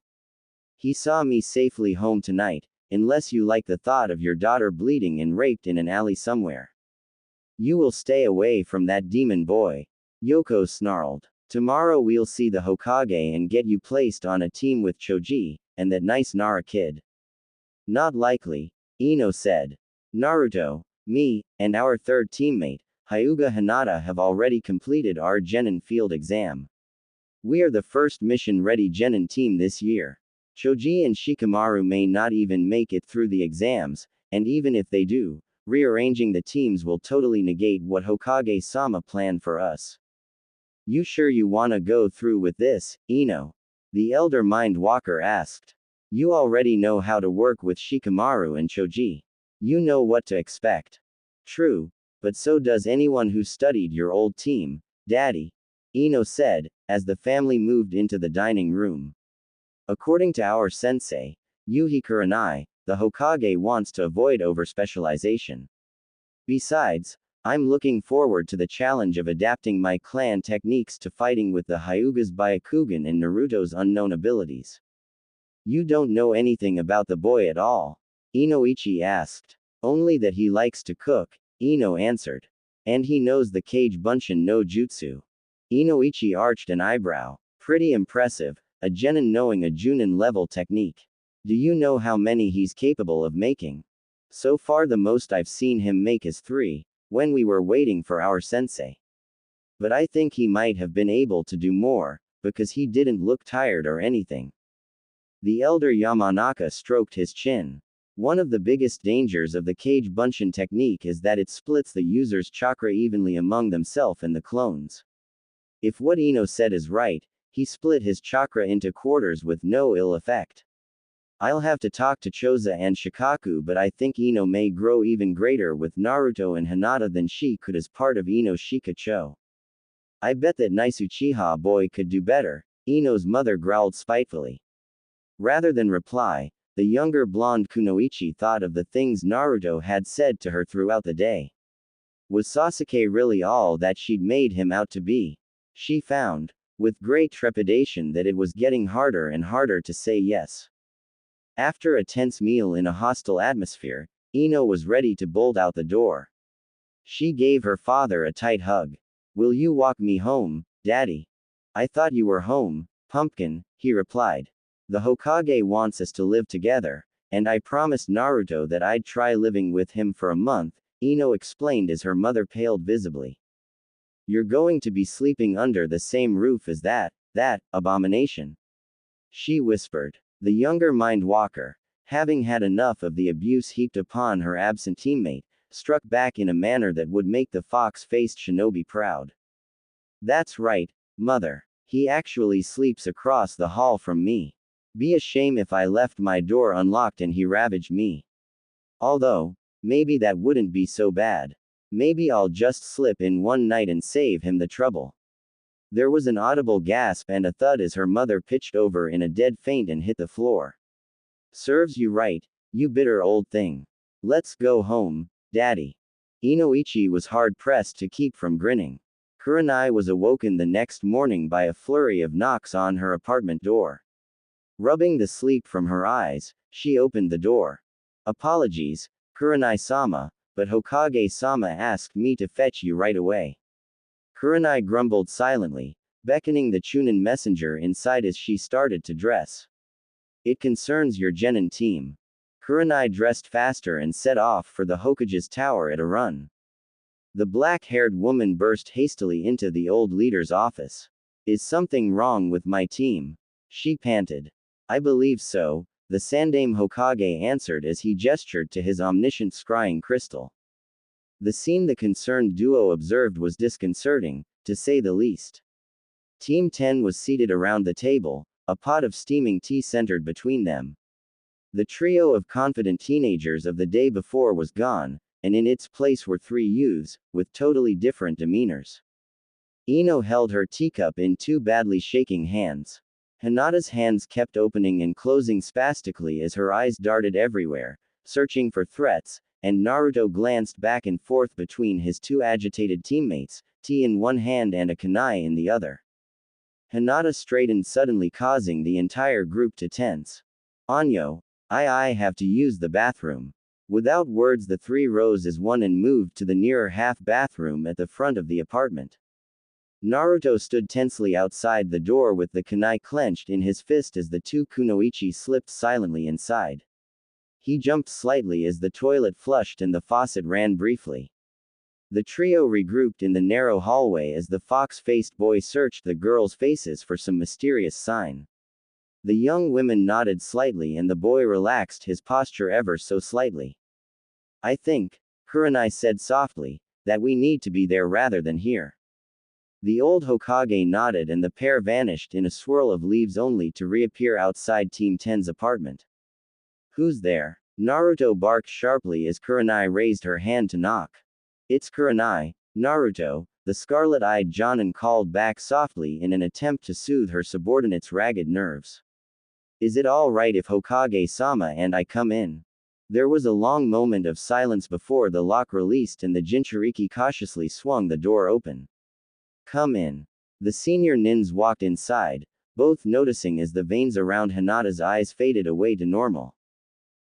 He saw me safely home tonight, unless you like the thought of your daughter bleeding and raped in an alley somewhere. You will stay away from that demon boy, Yoko snarled. Tomorrow we'll see the Hokage and get you placed on a team with Choji, and that nice Nara kid. Not likely, Ino said. Naruto, me, and our third teammate, Hyuga Hinata have already completed our Genin field exam. We are the first mission-ready Genin team this year. Choji and Shikamaru may not even make it through the exams, and even if they do, rearranging the teams will totally negate what Hokage-sama planned for us. You sure you wanna go through with this, Ino? The elder mind walker asked. You already know how to work with Shikamaru and Choji. You know what to expect. True, but so does anyone who studied your old team, Daddy, Ino said, as the family moved into the dining room. According to our sensei, Yuhi Kurenai, the Hokage wants to avoid overspecialization. Besides, I'm looking forward to the challenge of adapting my clan techniques to fighting with the Hyuga's Byakugan and Naruto's unknown abilities. You don't know anything about the boy at all? Inoichi asked. Only that he likes to cook, Ino answered. And he knows the Kage Bunshin no Jutsu. Inoichi arched an eyebrow. Pretty impressive, a genin knowing a Junin level technique. Do you know how many he's capable of making? So far the most I've seen him make is 3, when we were waiting for our sensei. But I think he might have been able to do more, because he didn't look tired or anything. The elder Yamanaka stroked his chin. One of the biggest dangers of the Kage Bunshin technique is that it splits the user's chakra evenly among themselves and the clones. If what Ino said is right, he split his chakra into quarters with no ill effect. I'll have to talk to Choza and Shikaku, but I think Ino may grow even greater with Naruto and Hinata than she could as part of Ino's Shikacho. I bet that nice Uchiha boy could do better, Ino's mother growled spitefully. Rather than reply, the younger blonde Kunoichi thought of the things Naruto had said to her throughout the day. Was Sasuke really all that she'd made him out to be? She found, with great trepidation, that it was getting harder and harder to say yes. After a tense meal in a hostile atmosphere, Ino was ready to bolt out the door. She gave her father a tight hug. Will you walk me home, Daddy? I thought you were home, Pumpkin, he replied. The Hokage wants us to live together, and I promised Naruto that I'd try living with him for a month, Ino explained as her mother paled visibly. You're going to be sleeping under the same roof as that abomination. She whispered. The younger mind walker, having had enough of the abuse heaped upon her absent teammate, struck back in a manner that would make the fox-faced shinobi proud. That's right, mother. He actually sleeps across the hall from me. Be a shame if I left my door unlocked and he ravaged me. Although, maybe that wouldn't be so bad. Maybe I'll just slip in one night and save him the trouble. There was an audible gasp and a thud as her mother pitched over in a dead faint and hit the floor. Serves you right, you bitter old thing. Let's go home, Daddy. Inoichi was hard-pressed to keep from grinning. Kurenai was awoken the next morning by a flurry of knocks on her apartment door. Rubbing the sleep from her eyes, she opened the door. Apologies, Kurenai-sama, but Hokage-sama asked me to fetch you right away. Kurenai grumbled silently, beckoning the Chunin messenger inside as she started to dress. It concerns your genin team. Kurenai dressed faster and set off for the Hokage's tower at a run. The black-haired woman burst hastily into the old leader's office. Is something wrong with my team? She panted. I believe so, the Sandaime Hokage answered as he gestured to his omniscient scrying crystal. The scene the concerned duo observed was disconcerting, to say the least. Team 10 was seated around the table, a pot of steaming tea centered between them. The trio of confident teenagers of the day before was gone, and in its place were 3 youths, with totally different demeanors. Ino held her teacup in 2 badly shaking hands. Hinata's hands kept opening and closing spastically as her eyes darted everywhere, searching for threats, and Naruto glanced back and forth between his 2 agitated teammates, tea in one hand and a kunai in the other. Hinata straightened suddenly, causing the entire group to tense. Anyo, I have to use the bathroom. Without words the 3 rose as one and moved to the nearer half bathroom at the front of the apartment. Naruto stood tensely outside the door with the kunai clenched in his fist as the 2 kunoichi slipped silently inside. He jumped slightly as the toilet flushed and the faucet ran briefly. The trio regrouped in the narrow hallway as the fox-faced boy searched the girls' faces for some mysterious sign. The young women nodded slightly and the boy relaxed his posture ever so slightly. I think, Kurenai said softly, that we need to be there rather than here. The old Hokage nodded and the pair vanished in a swirl of leaves only to reappear outside Team 10's apartment. Who's there? Naruto barked sharply as Kurenai raised her hand to knock. It's Kurenai, Naruto, the scarlet-eyed Jonin called back softly in an attempt to soothe her subordinate's ragged nerves. Is it all right if Hokage-sama and I come in? There was a long moment of silence before the lock released and the Jinchuriki cautiously swung the door open. Come in. The senior nins walked inside, both noticing as the veins around Hinata's eyes faded away to normal.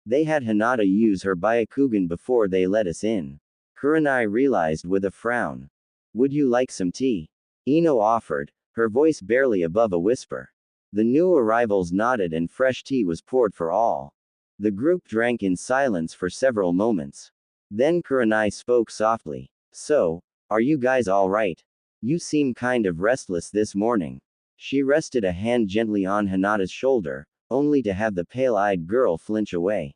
They had Hinata use her Byakugan before they let us in. Kurenai realized with a frown. Would you like some tea? Ino offered, her voice barely above a whisper. The new arrivals nodded and fresh tea was poured for all. The group drank in silence for several moments. Then Kurenai spoke softly. So, are you guys all right? You seem kind of restless this morning. She rested a hand gently on Hinata's shoulder, only to have the pale-eyed girl flinch away.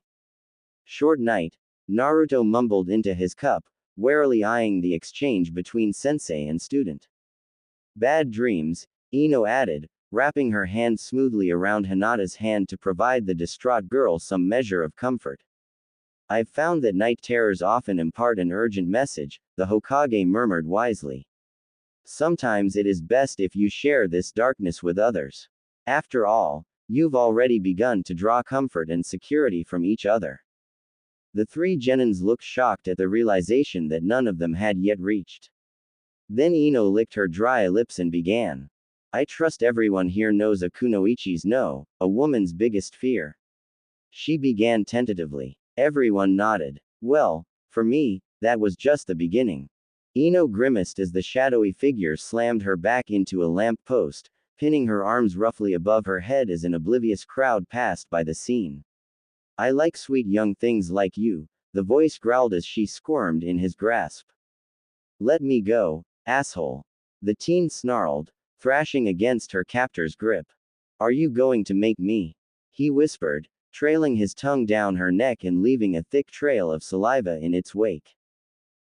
Short night, Naruto mumbled into his cup, warily eyeing the exchange between sensei and student. Bad dreams, Ino added, wrapping her hand smoothly around Hinata's hand to provide the distraught girl some measure of comfort. I've found that night terrors often impart an urgent message, the Hokage murmured wisely. Sometimes it is best if you share this darkness with others. After all, you've already begun to draw comfort and security from each other. The three genins looked shocked at the realization that none of them had yet reached. Then Ino licked her dry lips and began. I trust everyone here knows a kunoichi's no, a woman's biggest fear. She began tentatively. Everyone nodded. Well, for me, that was just the beginning. Ino grimaced as the shadowy figure slammed her back into a lamp post, pinning her arms roughly above her head as an oblivious crowd passed by the scene. I like sweet young things like you, the voice growled as she squirmed in his grasp. Let me go, asshole. The teen snarled, thrashing against her captor's grip. Are you going to make me? He whispered, trailing his tongue down her neck and leaving a thick trail of saliva in its wake.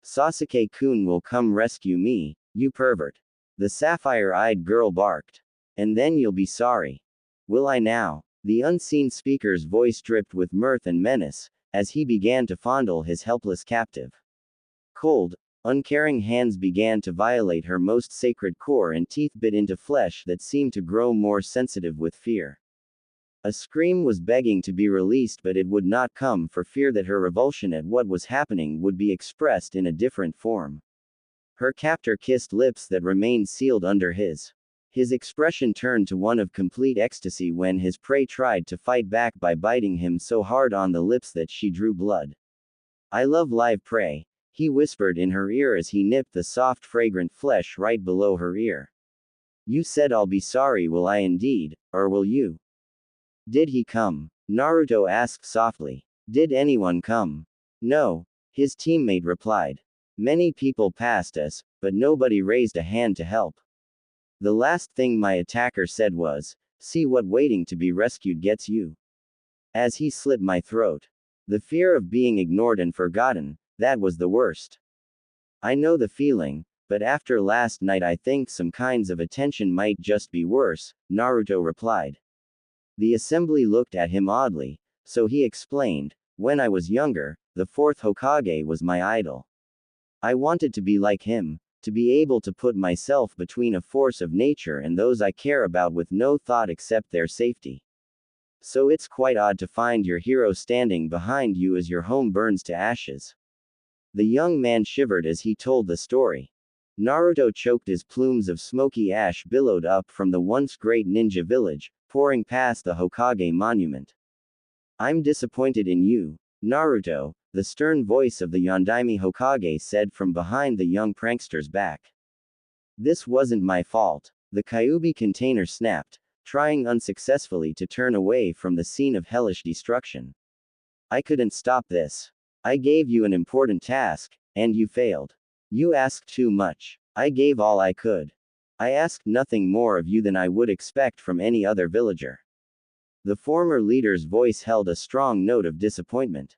Sasuke-kun will come rescue me, you pervert. The sapphire-eyed girl barked. And then you'll be sorry. Will I now? The unseen speaker's voice dripped with mirth and menace, as he began to fondle his helpless captive. Cold, uncaring hands began to violate her most sacred core and teeth bit into flesh that seemed to grow more sensitive with fear. A scream was begging to be released, but it would not come for fear that her revulsion at what was happening would be expressed in a different form. Her captor kissed lips that remained sealed under his. His expression turned to one of complete ecstasy when his prey tried to fight back by biting him so hard on the lips that she drew blood. I love live prey, he whispered in her ear as he nipped the soft fragrant flesh right below her ear. You said I'll be sorry, will I indeed, or will you? Did he come? Naruto asked softly. Did anyone come? No, his teammate replied. Many people passed us, but nobody raised a hand to help. The last thing my attacker said was, see what waiting to be rescued gets you. As he slit my throat. The fear of being ignored and forgotten, that was the worst. I know the feeling, but after last night I think some kinds of attention might just be worse, Naruto replied. The assembly looked at him oddly, so he explained, when I was younger, the fourth Hokage was my idol. I wanted to be like him, to be able to put myself between a force of nature and those I care about with no thought except their safety. So it's quite odd to find your hero standing behind you as your home burns to ashes. The young man shivered as he told the story. Naruto choked as plumes of smoky ash billowed up from the once great ninja village, pouring past the Hokage monument. I'm disappointed in you, Naruto, the stern voice of the Yondaime Hokage said from behind the young prankster's back. This wasn't my fault. The Kyuubi container snapped, trying unsuccessfully to turn away from the scene of hellish destruction. I couldn't stop this. I gave you an important task, and you failed. You asked too much. I gave all I could. I asked nothing more of you than I would expect from any other villager. The former leader's voice held a strong note of disappointment.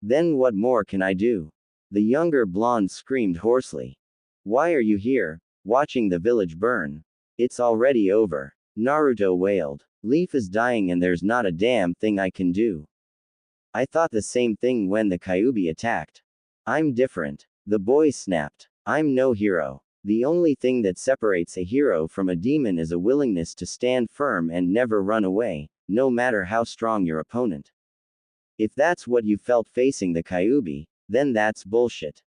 Then what more can I do? The younger blonde screamed hoarsely. Why are you here, watching the village burn? It's already over. Naruto wailed. Leaf is dying and there's not a damn thing I can do. I thought the same thing when the Kyuubi attacked. I'm different. The boy snapped. I'm no hero. The only thing that separates a hero from a demon is a willingness to stand firm and never run away, no matter how strong your opponent. If that's what you felt facing the Kyuubi, then that's bullshit.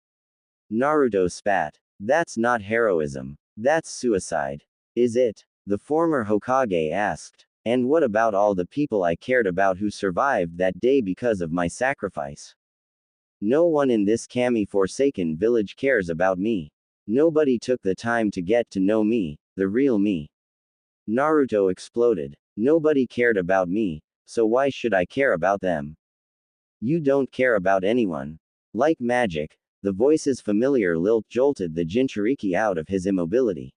Naruto spat. That's not heroism. That's suicide. Is it? The former Hokage asked. And what about all the people I cared about who survived that day because of my sacrifice? No one in this Kami-forsaken village cares about me. Nobody took the time to get to know me, the real me. Naruto exploded. Nobody cared about me, so why should I care about them? You don't care about anyone. Like magic, the voice's familiar lilt jolted the Jinchuriki out of his immobility.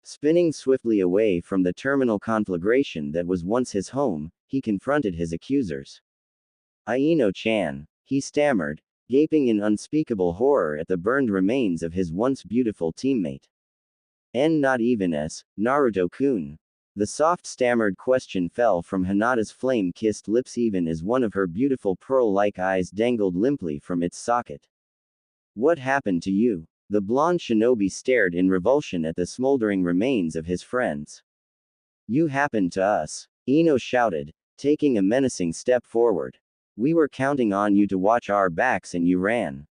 Spinning swiftly away from the terminal conflagration that was once his home, he confronted his accusers. Aino-chan, he stammered, gaping in unspeakable horror at the burned remains of his once beautiful teammate. And not even as, Naruto-kun. The soft stammered question fell from Hinata's flame-kissed lips even as one of her beautiful pearl-like eyes dangled limply from its socket. What happened to you? The blonde shinobi stared in revulsion at the smoldering remains of his friends. You happened to us, Ino shouted, taking a menacing step forward. We were counting on you to watch our backs and you ran.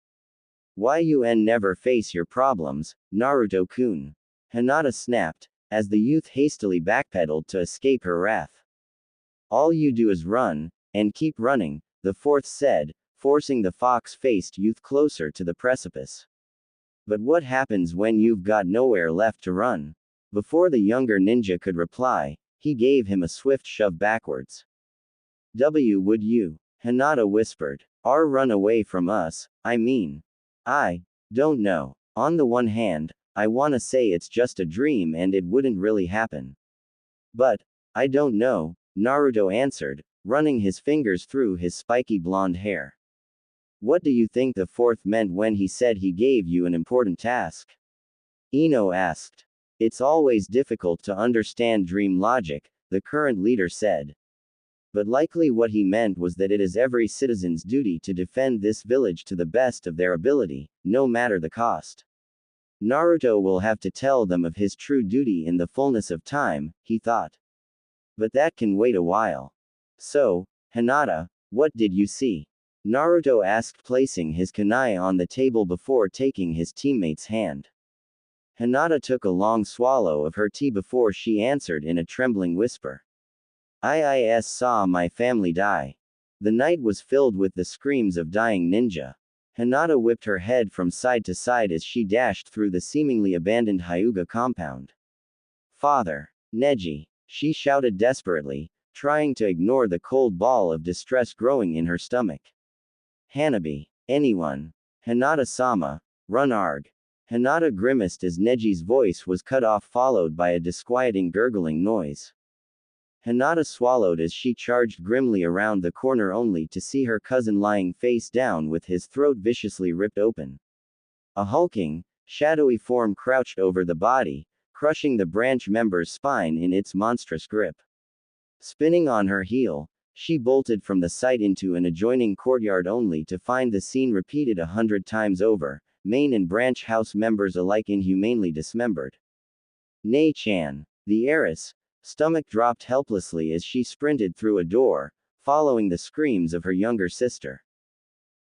Why you never face your problems, Naruto-kun? Hinata snapped, as the youth hastily backpedaled to escape her wrath. All you do is run, and keep running, the fourth said, forcing the fox-faced youth closer to the precipice. But what happens when you've got nowhere left to run? Before the younger ninja could reply, he gave him a swift shove backwards. Would you? Hinata whispered. Run away from us, I mean. I don't know. On the one hand, I wanna say it's just a dream and it wouldn't really happen. But, I don't know, Naruto answered, running his fingers through his spiky blonde hair. What do you think the fourth meant when he said he gave you an important task? Ino asked. It's always difficult to understand dream logic, the current leader said. But likely what he meant was that it is every citizen's duty to defend this village to the best of their ability, no matter the cost. Naruto will have to tell them of his true duty in the fullness of time, he thought. But that can wait a while. So, Hinata, what did you see? Naruto asked, placing his kunai on the table before taking his teammate's hand. Hinata took a long swallow of her tea before she answered in a trembling whisper. I saw my family die. The night was filled with the screams of dying ninja. Hinata whipped her head from side to side as she dashed through the seemingly abandoned Hyuga compound. Father! Neji! She shouted desperately, trying to ignore the cold ball of distress growing in her stomach. Hanabi! Anyone! Hinata-sama! Run arg! Hinata grimaced as Neji's voice was cut off, followed by a disquieting gurgling noise. Hinata swallowed as she charged grimly around the corner only to see her cousin lying face down with his throat viciously ripped open. A hulking, shadowy form crouched over the body, crushing the branch member's spine in its monstrous grip. Spinning on her heel, she bolted from the site into an adjoining courtyard only to find the scene repeated 100 times over, main and branch house members alike inhumanely dismembered. Nei-chan, the heiress, stomach dropped helplessly as she sprinted through a door, following the screams of her younger sister.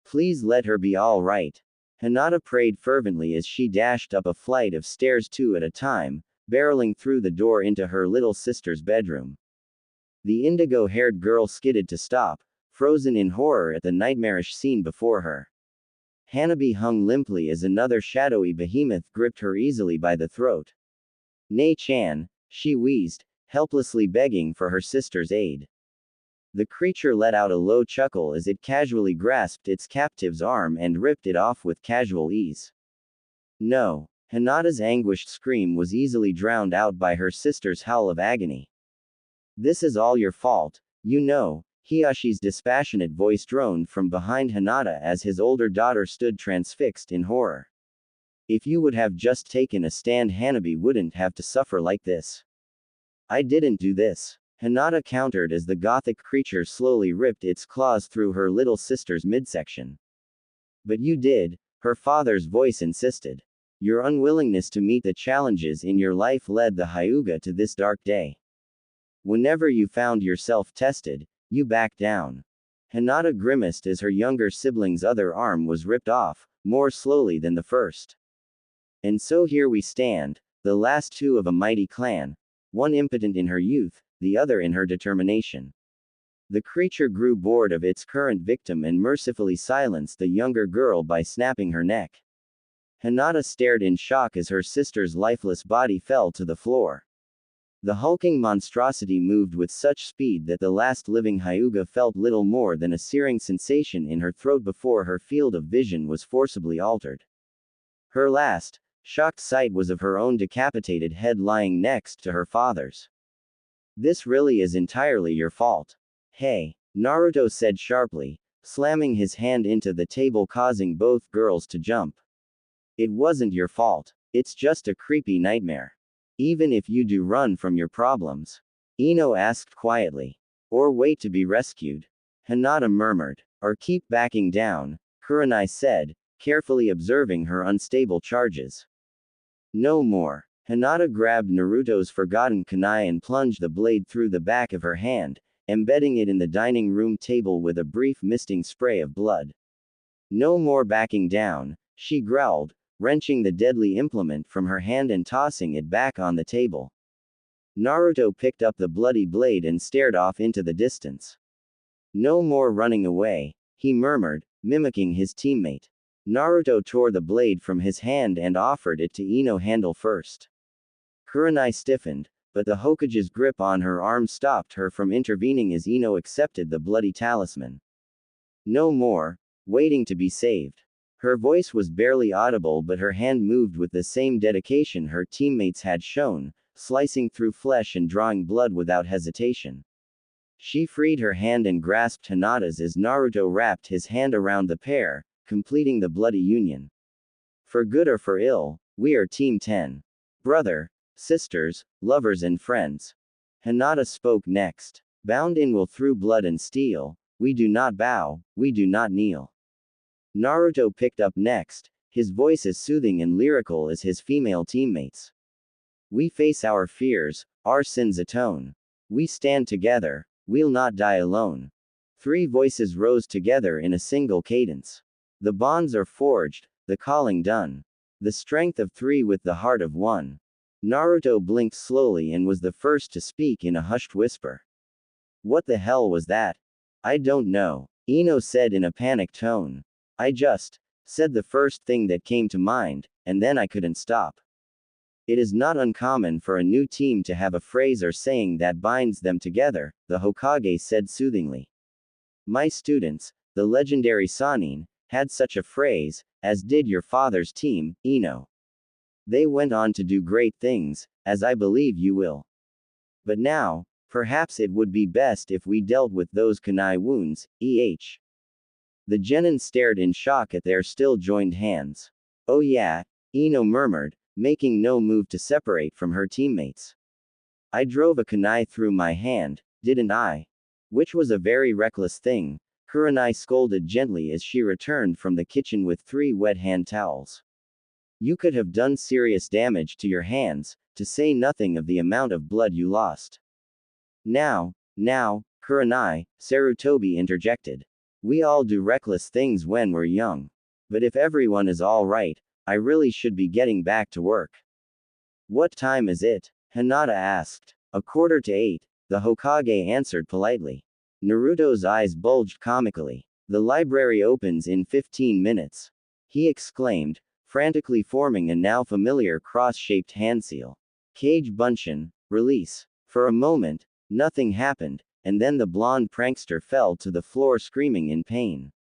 Please let her be all right. Hinata prayed fervently as she dashed up a flight of stairs 2 at a time, barreling through the door into her little sister's bedroom. The indigo-haired girl skidded to stop, frozen in horror at the nightmarish scene before her. Hanabi hung limply as another shadowy behemoth gripped her easily by the throat. Nei-chan, she wheezed, helplessly begging for her sister's aid. The creature let out a low chuckle as it casually grasped its captive's arm and ripped it off with casual ease. No. Hinata's anguished scream was easily drowned out by her sister's howl of agony. This is all your fault, you know, Hiyashi's dispassionate voice droned from behind Hinata as his older daughter stood transfixed in horror. If you would have just taken a stand, Hanabi wouldn't have to suffer like this. I didn't do this, Hinata countered as the gothic creature slowly ripped its claws through her little sister's midsection. But you did, Her father's voice insisted. Your unwillingness to meet the challenges in your life led the Hyuga to this dark day. Whenever you found yourself tested, you backed down. Hinata grimaced as her younger sibling's other arm was ripped off, more slowly than the first. And so here we stand, the last two of a mighty clan, one impotent in her youth, the other in her determination. The creature grew bored of its current victim and mercifully silenced the younger girl by snapping her neck. Hinata stared in shock as her sister's lifeless body fell to the floor. The hulking monstrosity moved with such speed that the last living Hyuga felt little more than a searing sensation in her throat before her field of vision was forcibly altered. Her last, shocked sight was of her own decapitated head lying next to her father's. This really is entirely your fault. Hey, Naruto said sharply, slamming his hand into the table causing both girls to jump. It wasn't your fault. It's just a creepy nightmare. Even if you do run from your problems. Ino asked quietly. Or wait to be rescued. Hinata murmured. Or keep backing down, Kurenai said, carefully observing her unstable charges. No more. Hinata grabbed Naruto's forgotten kunai and plunged the blade through the back of her hand, embedding it in the dining room table with a brief misting spray of blood. No more backing down, she growled, wrenching the deadly implement from her hand and tossing it back on the table. Naruto picked up the bloody blade and stared off into the distance. No more running away, he murmured, mimicking his teammate. Naruto tore the blade from his hand and offered it to Ino handle first. Kurenai stiffened, but the Hokage's grip on her arm stopped her from intervening as Ino accepted the bloody talisman. No more, waiting to be saved. Her voice was barely audible, but her hand moved with the same dedication her teammates had shown, slicing through flesh and drawing blood without hesitation. She freed her hand and grasped Hinata's as Naruto wrapped his hand around the pair, completing the bloody union. For good or for ill, we are Team 10. Brother, sisters, lovers and friends. Hinata spoke next. Bound in will through blood and steel, we do not bow, we do not kneel. Naruto picked up next, his voice as soothing and lyrical as his female teammates. We face our fears, our sins atone. We stand together, we'll not die alone. Three voices rose together in a single cadence. The bonds are forged, the calling done. The strength of three with the heart of one. Naruto blinked slowly and was the first to speak in a hushed whisper. What the hell was that? I don't know, Ino said in a panicked tone. I just said the first thing that came to mind, and then I couldn't stop. It is not uncommon for a new team to have a phrase or saying that binds them together, the Hokage said soothingly. My students, the legendary Sannin, had such a phrase, as did your father's team, Ino. They went on to do great things, as I believe you will. But now, perhaps it would be best if we dealt with those kunai wounds, The genin stared in shock at their still joined hands. Oh yeah, Ino murmured, making no move to separate from her teammates. I drove a kunai through my hand, didn't I? Which was a very reckless thing, Kurenai scolded gently as she returned from the kitchen with 3 wet hand towels. You could have done serious damage to your hands, to say nothing of the amount of blood you lost. Now, Kurenai, Sarutobi interjected. We all do reckless things when we're young. But if everyone is all right, I really should be getting back to work. What time is it? Hinata asked. 7:45, the Hokage answered politely. Naruto's eyes bulged comically. The library opens in 15 minutes. He exclaimed, frantically forming a now familiar cross-shaped hand seal. Kage Bunshin, release. For a moment, nothing happened, and then the blonde prankster fell to the floor screaming in pain.